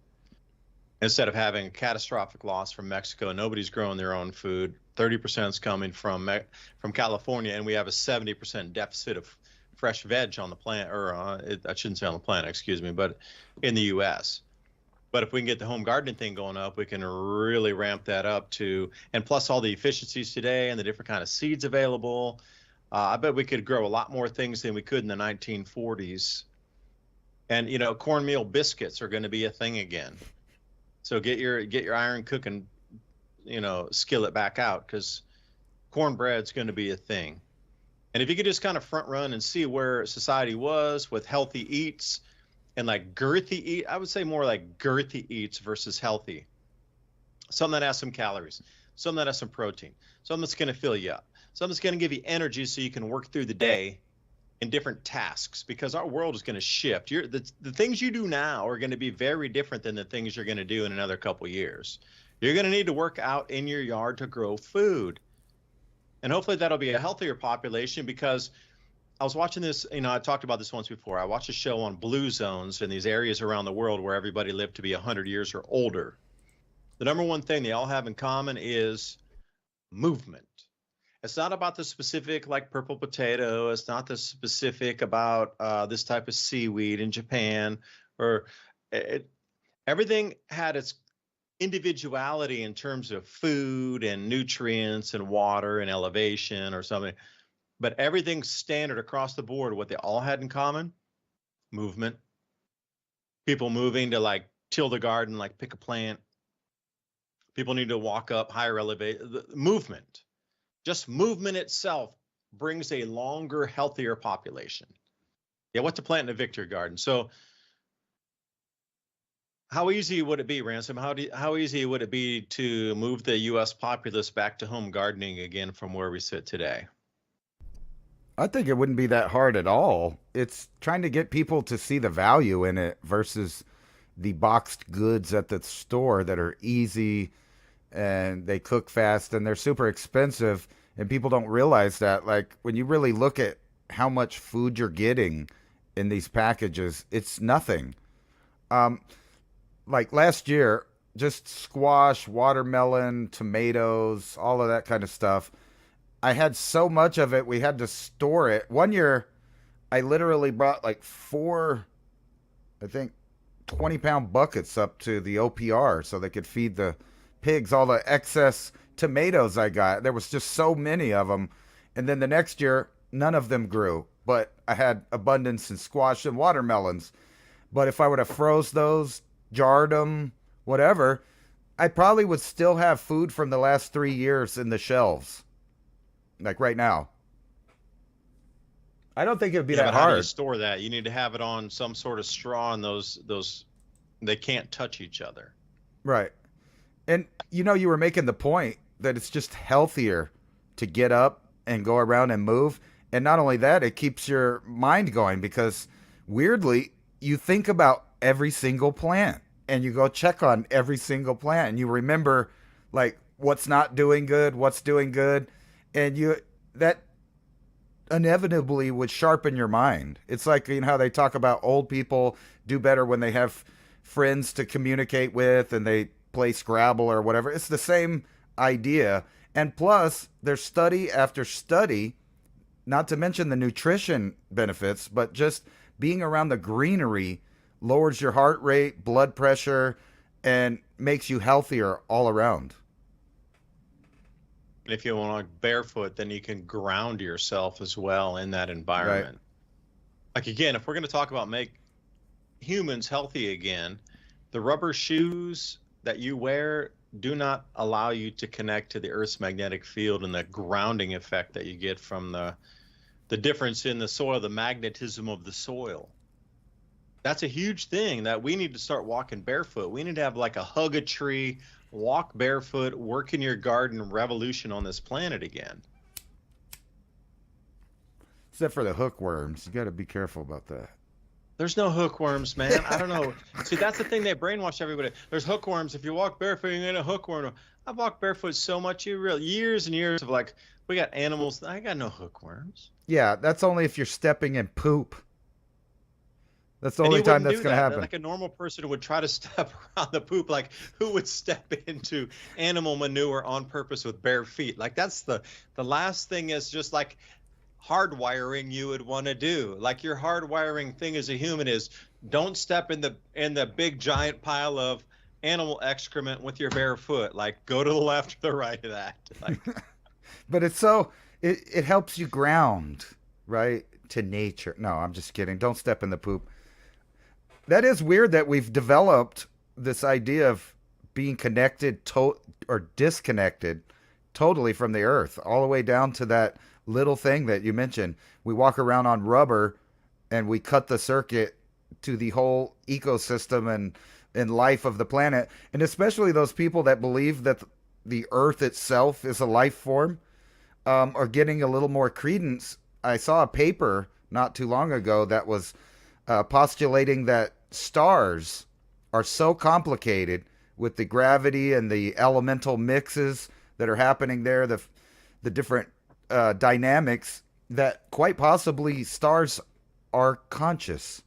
Instead of having a catastrophic loss from Mexico, nobody's growing their own food. 30% is coming from California, and we have a 70% deficit of fresh veg on the planet, or I shouldn't say on the planet, excuse me, but in the U.S. But if we can get the home gardening thing going up, we can really ramp that up to, and plus all the efficiencies today and the different kind of seeds available. I bet we could grow a lot more things than we could in the 1940s. And, you know, cornmeal biscuits are going to be a thing again. So get your iron cooking, you know, skillet back out, because cornbread's going to be a thing. And if you could just kind of front run and see where society was with healthy eats and like girthy eat, I would say more like girthy eats versus healthy. Something that has some calories, something that has some protein, something that's going to fill you up, something that's going to give you energy so you can work through the day in different tasks, because our world is going to shift. The things you do now are going to be very different than the things you're going to do in another couple years. You're going to need to work out in your yard to grow food. And hopefully that'll be a healthier population, because I was watching this, you know, I talked about this once before. I watched a show on blue zones in these areas around the world where everybody lived to be 100 years or older. The number one thing they all have in common is movement. It's not about the specific, like purple potato. It's not the specific about this type of seaweed in Japan, or everything had its individuality in terms of food and nutrients and water and elevation or something. But everything's standard across the board. What they all had in common, movement. People moving to like till the garden, like pick a plant. People need to walk up higher elevate. Movement. Just movement itself brings a longer, healthier population. Yeah, what to plant in a victory garden. So how easy would it be, Ransom? How easy would it be to move the U.S. populace back to home gardening again from where we sit today? I think it wouldn't be that hard at all. It's trying to get people to see the value in it versus the boxed goods at the store that are easy and they cook fast and they're super expensive, and people don't realize that. Like, when you really look at how much food you're getting in these packages, it's nothing. Like last year, just squash, watermelon, tomatoes, all of that kind of stuff. I had so much of it, we had to store it. One year, I literally brought like 4, I think, 20-pound buckets up to the OPR so they could feed the pigs all the excess tomatoes I got. There was just so many of them. And then the next year, none of them grew, but I had abundance in squash and watermelons. But if I would have froze those, jarred them, whatever, I probably would still have food from the last 3 years in the shelves. Like right now. I don't think it would be that but hard. How do you store that? You need to have it on some sort of straw, and those they can't touch each other. Right. And you know, you were making the point that it's just healthier to get up and go around and move. And not only that, it keeps your mind going, because weirdly, you think about every single plant and you go check on every single plant and you remember like what's not doing good, what's doing good. And that inevitably would sharpen your mind. It's like, you know, how they talk about old people do better when they have friends to communicate with and they play Scrabble or whatever. It's the same idea. And plus, there's study after study, not to mention the nutrition benefits, but just being around the greenery lowers your heart rate, blood pressure, and makes you healthier all around. And if you want to barefoot, then you can ground yourself as well in that environment. Right. Like, again, if we're going to talk about make humans healthy again, the rubber shoes that you wear do not allow you to connect to the Earth's magnetic field and the grounding effect that you get from the difference in the soil, the magnetism of the soil. That's a huge thing that we need to start walking barefoot. We need to have like a hug a tree, walk barefoot, work in your garden revolution on this planet again. Except for the hookworms. You got to be careful about that. There's no hookworms, man. I don't know. See, that's the thing. They brainwash everybody. There's hookworms. If you walk barefoot, you're gonna hookworm. I've walked barefoot so much. Years and years of like, we got animals. I got no hookworms. Yeah, that's only if you're stepping in poop. That's the And only you time wouldn't that's do going to that. happen. Like a normal person would try to step around the poop. Like, who would step into animal manure on purpose with bare feet? Like, that's the last thing is just like hardwiring you would want to do. Like, your hardwiring thing as a human is don't step in the big giant pile of animal excrement with your bare foot. Like, go to the left or the right of that. Like, But it's so it helps you ground, right, to nature. No, I'm just kidding. Don't step in the poop. That is weird that we've developed this idea of being connected or disconnected totally from the earth, all the way down to that little thing that you mentioned. We walk around on rubber and we cut the circuit to the whole ecosystem and life of the planet. And especially those people that believe that the earth itself is a life form are getting a little more credence. I saw a paper not too long ago that was postulating that stars are so complicated with the gravity and the elemental mixes that are happening there, the different dynamics, that quite possibly stars are conscious.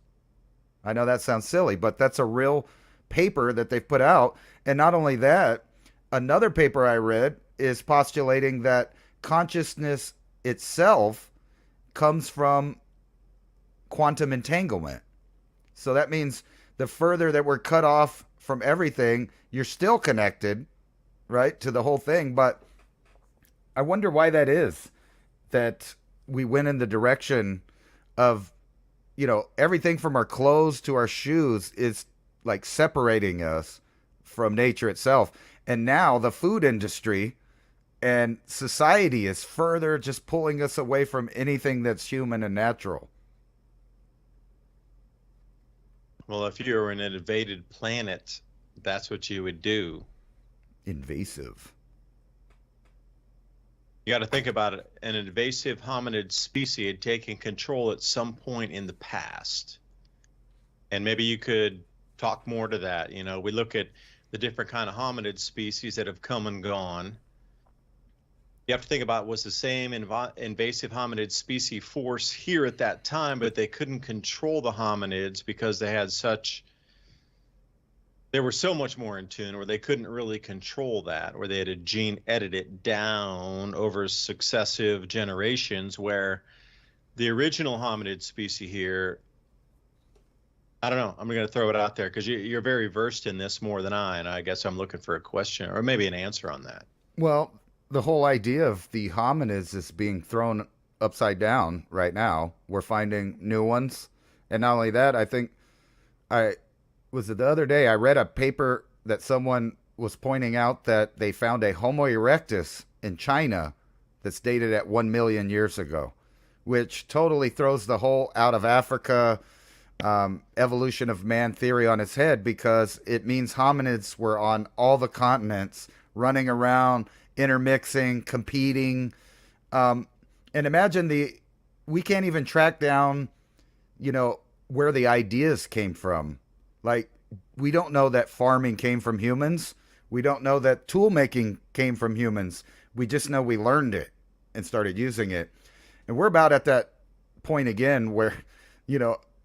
I know that sounds silly, but that's a real paper that they've put out. And not only that, another paper I read is postulating that consciousness itself comes from quantum entanglement. So that means the further that we're cut off from everything, you're still connected, right, to the whole thing. But I wonder why that is, that we went in the direction of, everything from our clothes to our shoes is like separating us from nature itself. And now the food industry and society is further just pulling us away from anything that's human and natural. well, if you were an invaded planet, that's what you would do. Invasive. You got to think about it. An invasive hominid species had taken control at some point in the past. And maybe you could talk more to that. We look at the different kind of hominid species that have come and gone. You have to think about, was the same invasive hominid species force here at that time, but they couldn't control the hominids because they were so much more in tune, or they couldn't really control that, or they had a gene edit it down over successive generations, where the original hominid species here, I don't know, I'm going to throw it out there because you're very versed in this more than I, and I guess I'm looking for a question or maybe an answer on that. Well, the whole idea of the hominids is being thrown upside down right now. We're finding new ones. And not only that, I think the other day I read a paper that someone was pointing out that they found a Homo erectus in China that's dated at 1 million years ago, which totally throws the whole out of Africa evolution of man theory on its head, because it means hominids were on all the continents, running around, intermixing, competing. And imagine we can't even track down, where the ideas came from. Like, we don't know that farming came from humans. We don't know that tool making came from humans. We just know we learned it and started using it. And we're about at that point again where,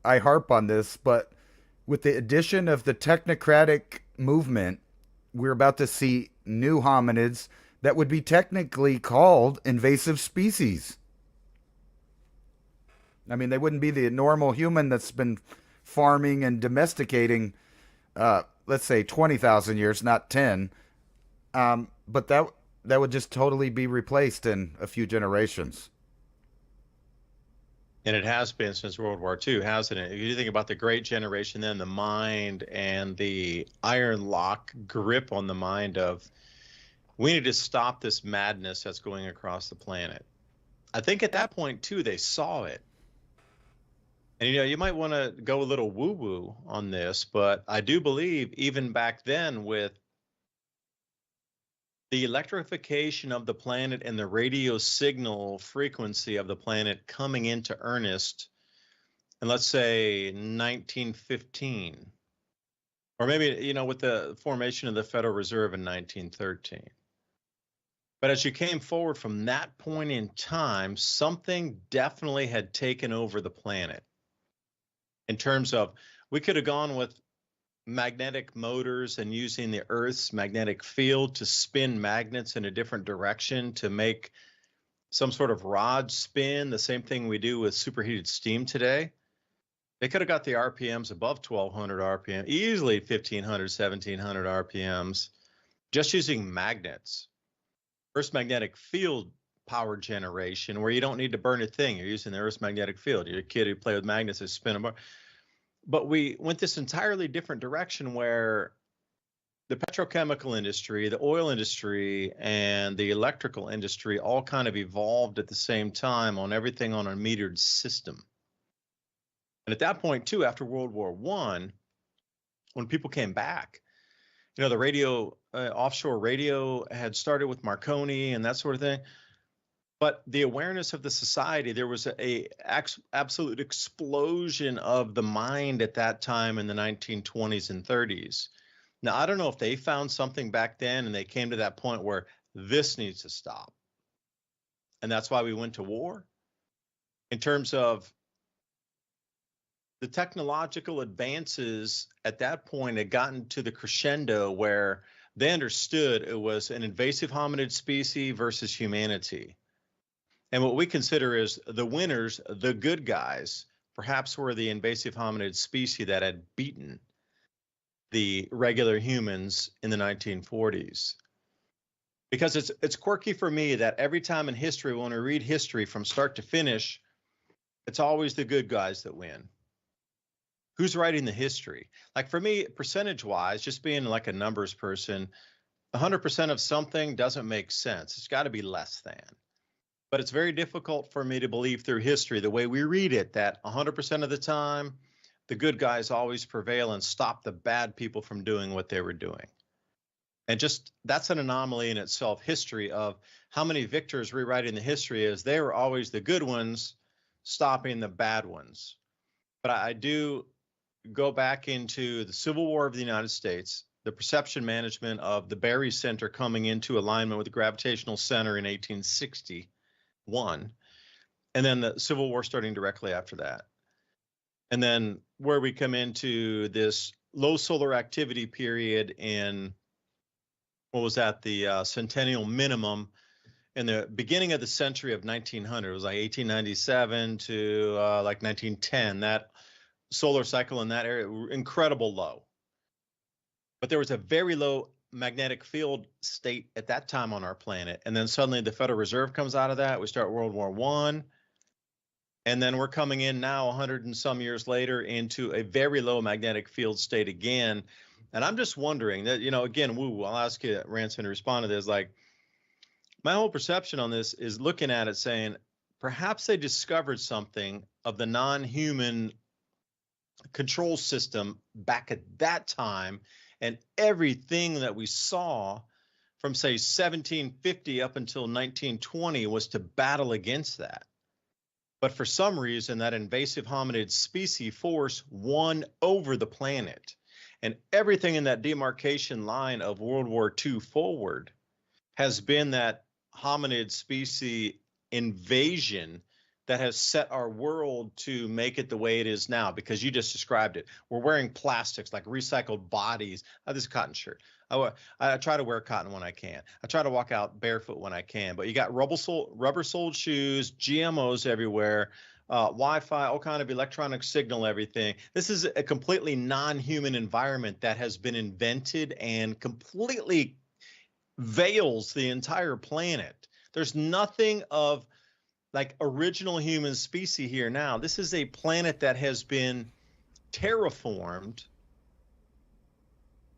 I harp on this, but with the addition of the technocratic movement, we're about to see new hominids that would be technically called invasive species. I mean, they wouldn't be the normal human that's been farming and domesticating, let's say 20,000 years, not 10. But that would just totally be replaced in a few generations. And it has been since World War II, hasn't it? If you think about the Great Generation, then the mind and the iron lock grip on the mind of, we need to stop this madness that's going across the planet. I think at that point, too, they saw it. And, you might want to go a little woo-woo on this, but I do believe even back then, with the electrification of the planet and the radio signal frequency of the planet coming into earnest, and let's say 1915, or maybe, with the formation of the Federal Reserve in 1913. But as you came forward from that point in time, something definitely had taken over the planet in terms of, we could have gone with magnetic motors and using the Earth's magnetic field to spin magnets in a different direction to make some sort of rod spin, the same thing we do with superheated steam today. They could have got the RPMs above 1200 RPM, easily 1500, 1700 RPMs, just using magnets. Earth's magnetic field power generation, where you don't need to burn a thing. You're using the Earth's magnetic field. You're a kid who play with magnets and spin them. But we went this entirely different direction where the petrochemical industry, the oil industry, and the electrical industry all kind of evolved at the same time on everything on a metered system. And at that point, too, after World War I, when people came back, the radio, offshore radio had started with Marconi and that sort of thing. But the awareness of the society, there was a absolute explosion of the mind at that time in the 1920s and 30s. Now, I don't know if they found something back then and they came to that point where this needs to stop. And that's why we went to war. In terms of the technological advances at that point had gotten to the crescendo where they understood it was an invasive hominid species versus humanity. And what we consider as the winners, the good guys, perhaps were the invasive hominid species that had beaten the regular humans in the 1940s. Because it's quirky for me that every time in history, when we read history from start to finish, it's always the good guys that win. Who's writing the history? Like for me, percentage-wise, just being like a numbers person, 100% of something doesn't make sense. It's got to be less than. But it's very difficult for me to believe through history, the way we read it, that 100% of the time, the good guys always prevail and stop the bad people from doing what they were doing. And just that's an anomaly in itself, history of how many victors rewriting the history is they were always the good ones stopping the bad ones. But I do go back into the Civil War of the United States, the perception management of the Berry Center coming into alignment with the gravitational center in 1861, and then the Civil War starting directly after that. And then where we come into this low solar activity period in, what was that, the centennial minimum in the beginning of the century of 1900. It was like 1897 to like 1910, that solar cycle in that area, incredible low. But there was a very low magnetic field state at that time on our planet. And then suddenly the Federal Reserve comes out of that. We start World War I. And then we're coming in now 100 and some years later into a very low magnetic field state again. And I'm just wondering that, again, I'll ask you, Ransom, to respond to this. Like, my whole perception on this is looking at it saying, perhaps they discovered something of the non-human control system back at that time, and everything that we saw from, say, 1750 up until 1920 was to battle against that. But for some reason, that invasive hominid species force won over the planet. And everything in that demarcation line of World War II forward has been that hominid species invasion that has set our world to make it the way it is now, because you just described it. We're wearing plastics, like recycled bodies. This is a cotton shirt. I try to wear cotton when I can. I try to walk out barefoot when I can. But you got rubber-soled shoes, GMOs everywhere, Wi-Fi, all kind of electronic signal, everything. This is a completely non-human environment that has been invented and completely veils the entire planet. There's nothing of like original human species here now. This is a planet that has been terraformed,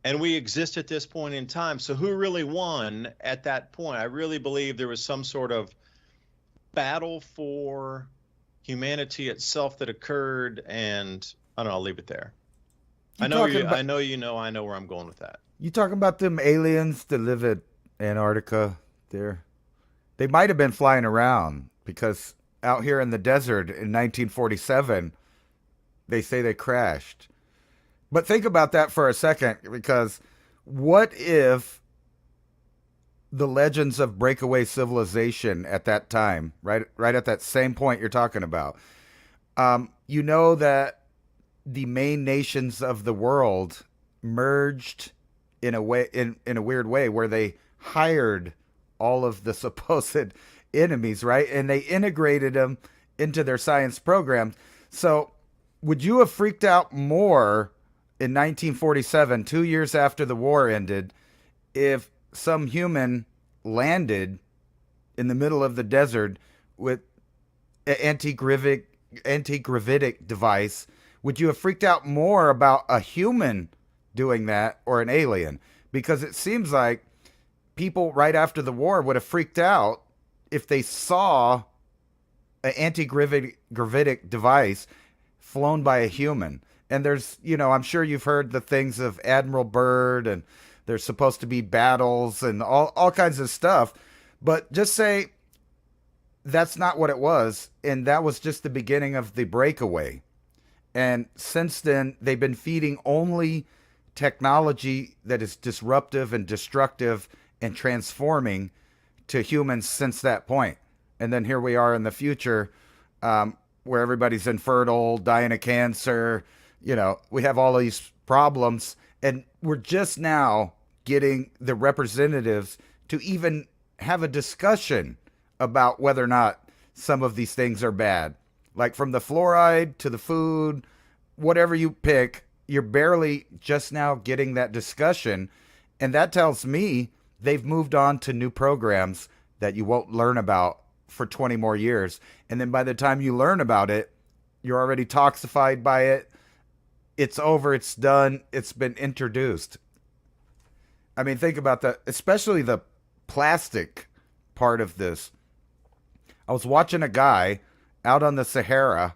and we exist at this point in time. So who really won at that point? I really believe there was some sort of battle for humanity itself that occurred, and I don't know, I'll leave it there. I know where I'm going with that. You talking about them aliens that live at Antarctica there? They might have been flying around, because out here in the desert in 1947, They say they crashed. But think about that for a second, because what if the legends of breakaway civilization at that time, right at that same point you're talking about, you know that the main nations of the world merged in a way, in a weird way, where they hired all of the supposed enemies, right? And they integrated them into their science programs. So would you have freaked out more in 1947, 2 years after the war ended, if some human landed in the middle of the desert with an anti-gravitic device? Would you have freaked out more about a human doing that or an alien? Because it seems like people right after the war would have freaked out if they saw an anti-gravitic device flown by a human. And there's, I'm sure you've heard the things of Admiral Byrd, and there's supposed to be battles and all kinds of stuff. But just say that's not what it was, and that was just the beginning of the breakaway. And since then, they've been feeding only technology that is disruptive and destructive and transforming to humans since that point. And then here we are in the future, where everybody's infertile, dying of cancer. We have all these problems, and we're just now getting the representatives to even have a discussion about whether or not some of these things are bad. Like from the fluoride to the food, whatever you pick, you're barely just now getting that discussion. And that tells me they've moved on to new programs that you won't learn about for 20 more years. And then by the time you learn about it, you're already toxified by it. It's over. It's done. It's been introduced. I mean, think about that, especially the plastic part of this. I was watching a guy out on the Sahara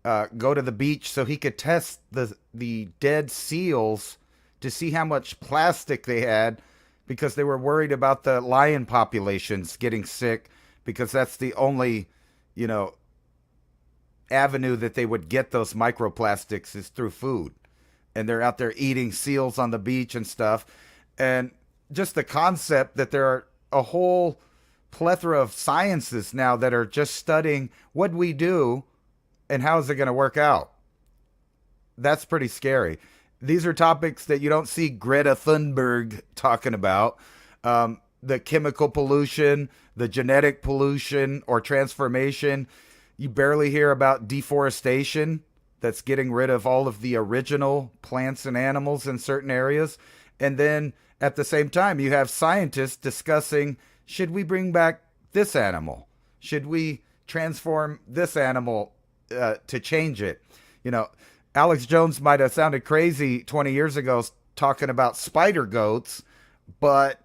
go to the beach so he could test the dead seals to see how much plastic they had, because they were worried about the lion populations getting sick, because that's the only, avenue that they would get those microplastics is through food. And they're out there eating seals on the beach and stuff. And just the concept that there are a whole plethora of sciences now that are just studying what we do and how is it going to work out. That's pretty scary. These are topics that you don't see Greta Thunberg talking about. The chemical pollution, the genetic pollution or transformation. You barely hear about deforestation that's getting rid of all of the original plants and animals in certain areas. And then at the same time, you have scientists discussing, should we bring back this animal? Should we transform this animal to change it? Alex Jones might have sounded crazy 20 years ago talking about spider goats, but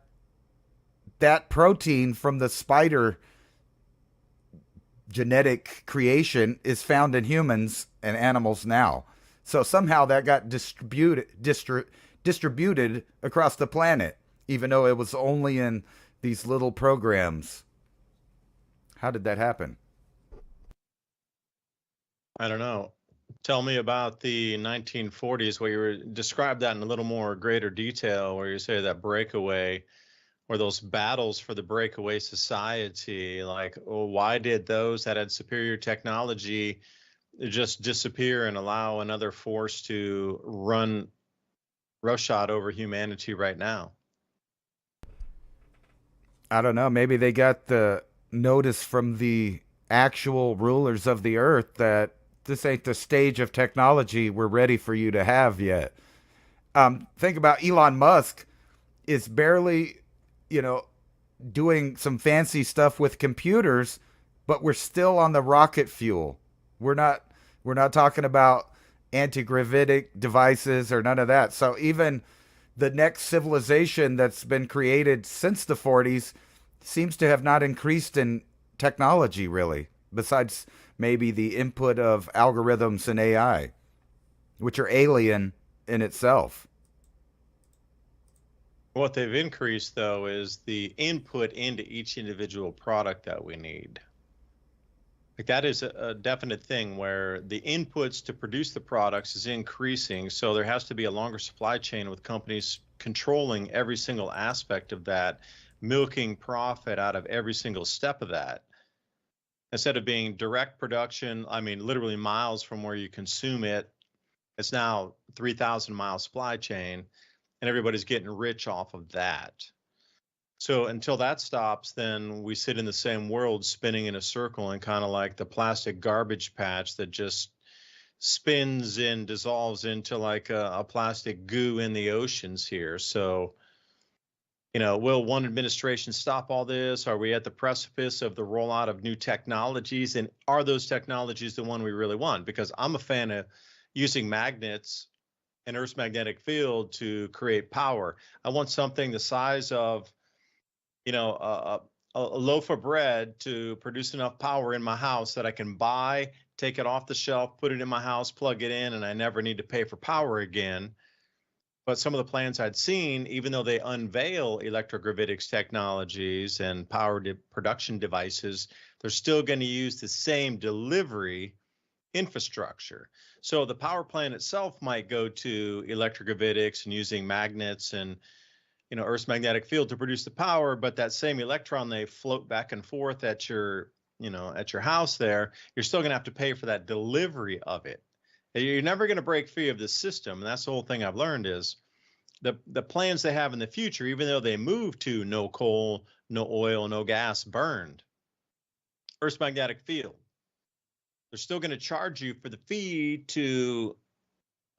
that protein from the spider genetic creation is found in humans and animals now. So somehow that got distributed across the planet, even though it was only in these little programs. How did that happen? I don't know. Tell me about the 1940s, where you described that in a little more greater detail, where you say that breakaway, or those battles for the breakaway society. Like, why did those that had superior technology just disappear and allow another force to run roughshod over humanity right now? I don't know. Maybe they got the notice from the actual rulers of the earth that this ain't the stage of technology we're ready for you to have yet. Think about Elon Musk is barely, doing some fancy stuff with computers, but we're still on the rocket fuel. We're not talking about anti-gravitic devices or none of that. So even the next civilization that's been created since the 40s seems to have not increased in technology, really, besides maybe the input of algorithms and AI, which are alien in itself. What they've increased, though, is the input into each individual product that we need. Like that is a definite thing where the inputs to produce the products is increasing. So there has to be a longer supply chain with companies controlling every single aspect of that, milking profit out of every single step of that. Instead of being direct production, I mean, literally miles from where you consume it, it's now 3,000-mile supply chain, and everybody's getting rich off of that. So until that stops, then we sit in the same world spinning in a circle and kind of like the plastic garbage patch that just spins and dissolves into like a plastic goo in the oceans here. So, will one administration stop all this? Are we at the precipice of the rollout of new technologies? And are those technologies the one we really want? Because I'm a fan of using magnets and Earth's magnetic field to create power. I want something the size of a loaf of bread to produce enough power in my house that I can buy, take it off the shelf, put it in my house, plug it in, and I never need to pay for power again. But some of the plans I'd seen, even though they unveil electrogravitics technologies and power production devices, they're still going to use the same delivery infrastructure. So the power plant itself might go to electrogravitics and using magnets and Earth's magnetic field to produce the power, but that same electron they float back and forth at your house there, you're still going to have to pay for that delivery of it. You're never going to break free of this system. And that's the whole thing I've learned is the plans they have in the future, even though they move to no coal, no oil, no gas burned, Earth's magnetic field, they're still going to charge you for the fee to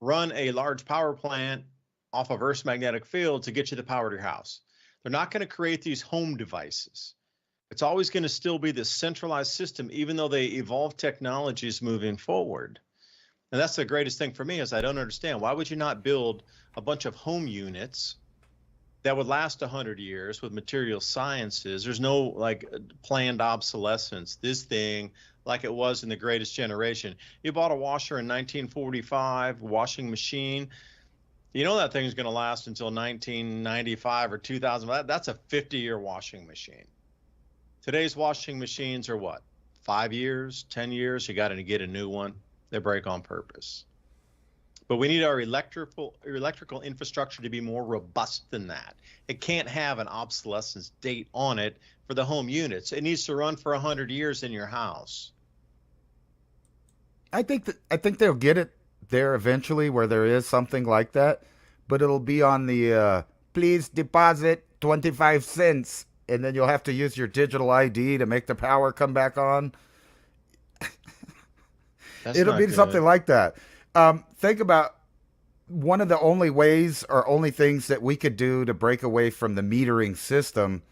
run a large power plant off of Earth's magnetic field to get you the power to your house. They're not going to create these home devices. It's always going to still be this centralized system, even though they evolve technologies moving forward. And that's the greatest thing for me is I don't understand. Why would you not build a bunch of home units that would last 100 years with material sciences? There's no like planned obsolescence. This thing, like it was in the Greatest Generation. You bought a washer in 1945, washing machine. That thing's going to last until 1995 or 2000. That's a 50-year washing machine. Today's washing machines are what? 5 years, 10 years? You got to get a new one. They break on purpose. But we need our electrical infrastructure to be more robust than that. It can't have an obsolescence date on it for the home units. It needs to run for 100 years in your house. I think they'll get it there eventually where there is something like that, but it'll be on the please deposit 25 cents and then you'll have to use your digital ID to make the power come back on. It'll be something like that. Think about one of the only ways or only things that we could do to break away from the metering system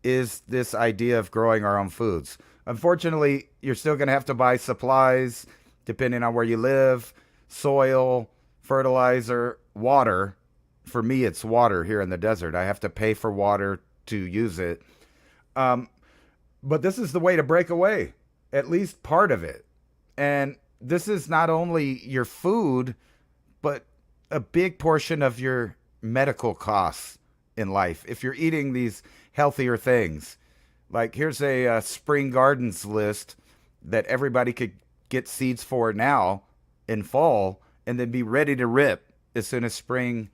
is this idea of growing our own foods. Unfortunately, you're still going to have to buy supplies depending on where you live, soil, fertilizer, water. For me, it's water here in the desert. I have to pay for water to use it. But this is the way to break away, at least part of it. And this is not only your food, but a big portion of your medical costs in life. If you're eating these healthier things, like here's a spring gardens list that everybody could get seeds for now in fall and then be ready to rip as soon as spring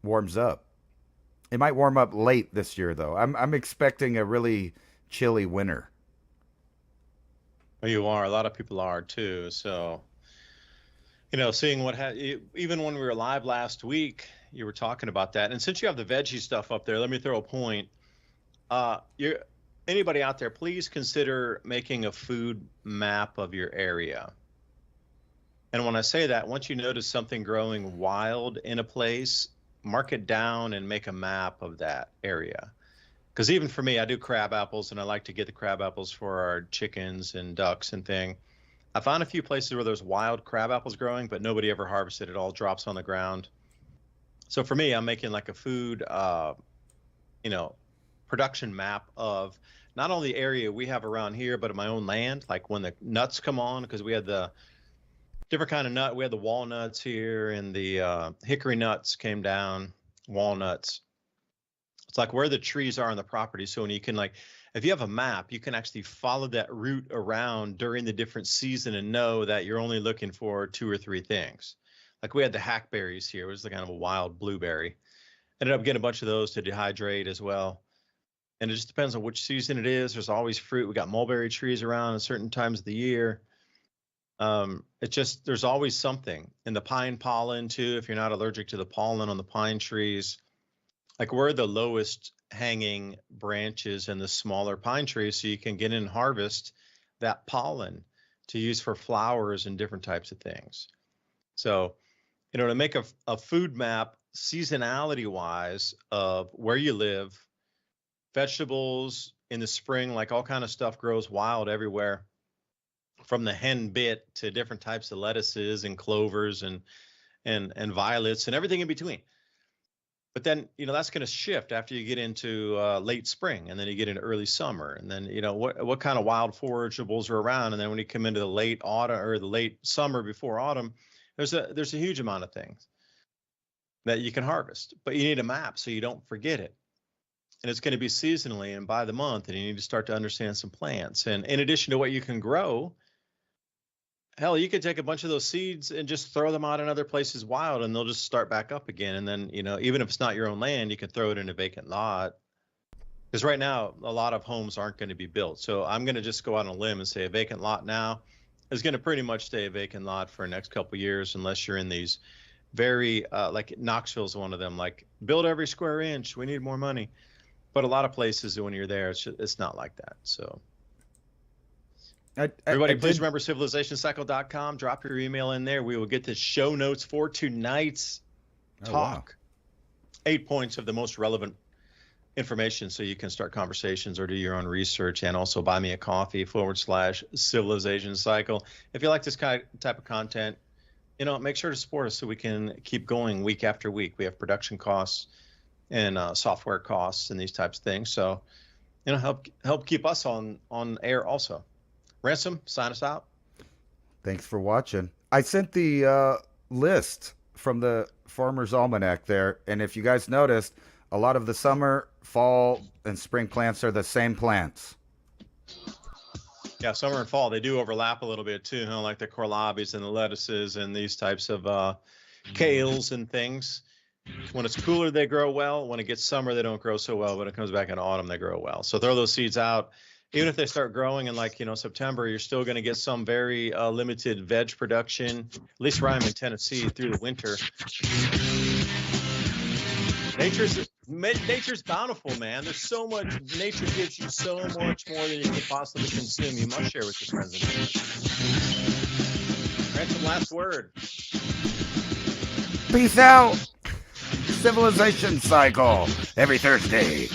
warms up. It might warm up late this year, though. I'm expecting a really chilly winter. Well, you are. A lot of people are too. So, seeing even when we were live last week, you were talking about that. And since you have the veggie stuff up there, let me throw a point. Anybody out there, please consider making a food map of your area. And when I say that, once you notice something growing wild in a place, mark it down and make a map of that area. Because even for me, I do crab apples, and I like to get the crab apples for our chickens and ducks and thing. I found a few places where there's wild crab apples growing, but nobody ever harvested it. All drops on the ground. So for me, I'm making like a food, production map of not only the area we have around here, but of my own land. Like when the nuts come on, because we had the different kind of nut. We had the walnuts here, and the hickory nuts came down, walnuts. It's like where the trees are on the property. So when you can If you have a map, you can actually follow that route around during the different season and know that you're only looking for 2 or 3 things. Like we had the hackberries here, which is kind of a wild blueberry. Ended up getting a bunch of those to dehydrate as well. And it just depends on which season it is. There's always fruit. We got mulberry trees around at certain times of the year. There's always something. And the pine pollen too, if you're not allergic to the pollen on the pine trees. Like we're the lowest hanging branches in the smaller pine trees, so you can get in and harvest that pollen to use for flowers and different types of things. So, to make a food map seasonality wise of where you live, vegetables in the spring, like all kind of stuff grows wild everywhere, from the hen bit to different types of lettuces and clovers and violets and everything in between. But then, that's going to shift after you get into late spring, and then you get into early summer, and then, what kind of wild forageables are around. And then when you come into the late autumn or the late summer before autumn, there's a huge amount of things that you can harvest, but you need a map so you don't forget it. And it's going to be seasonally and by the month, and you need to start to understand some plants. And in addition to what you can grow, hell, you could take a bunch of those seeds and just throw them out in other places wild, and they'll just start back up again. And then, even if it's not your own land, you can throw it in a vacant lot. Because right now, a lot of homes aren't going to be built. So I'm going to just go out on a limb and say a vacant lot now is going to pretty much stay a vacant lot for the next couple of years, unless you're in these very, like Knoxville's one of them, like build every square inch. We need more money. But a lot of places, when you're there, it's not like that. So everybody, please remember civilizationcycle.com. Drop your email in there. We will get the show notes for tonight's talk. Wow. 8 points of the most relevant information so you can start conversations or do your own research, and also buy me a coffee /Civilization Cycle. If you like this type of content, make sure to support us so we can keep going week after week. We have production costs and software costs and these types of things. So, help keep us on air also. Ransom, sign us out. Thanks for watching. I sent the list from the Farmer's Almanac there, and if you guys noticed, a lot of the summer, fall, and spring plants are the same plants. Yeah, summer and fall, they do overlap a little bit too, like the kohlrabis and the lettuces and these types of kales and things. When it's cooler, they grow well. When it gets summer, they don't grow so well. When it comes back in autumn, they grow well. So throw those seeds out. Even if they start growing in September, you're still going to get some very limited veg production, at least where I'm in Tennessee, through the winter. Nature's bountiful, man. There's so much. Nature gives you so much more than you can possibly consume. You must share with your friends and neighbors. Ransom, last word. Peace out. Civilization Cycle every Thursday.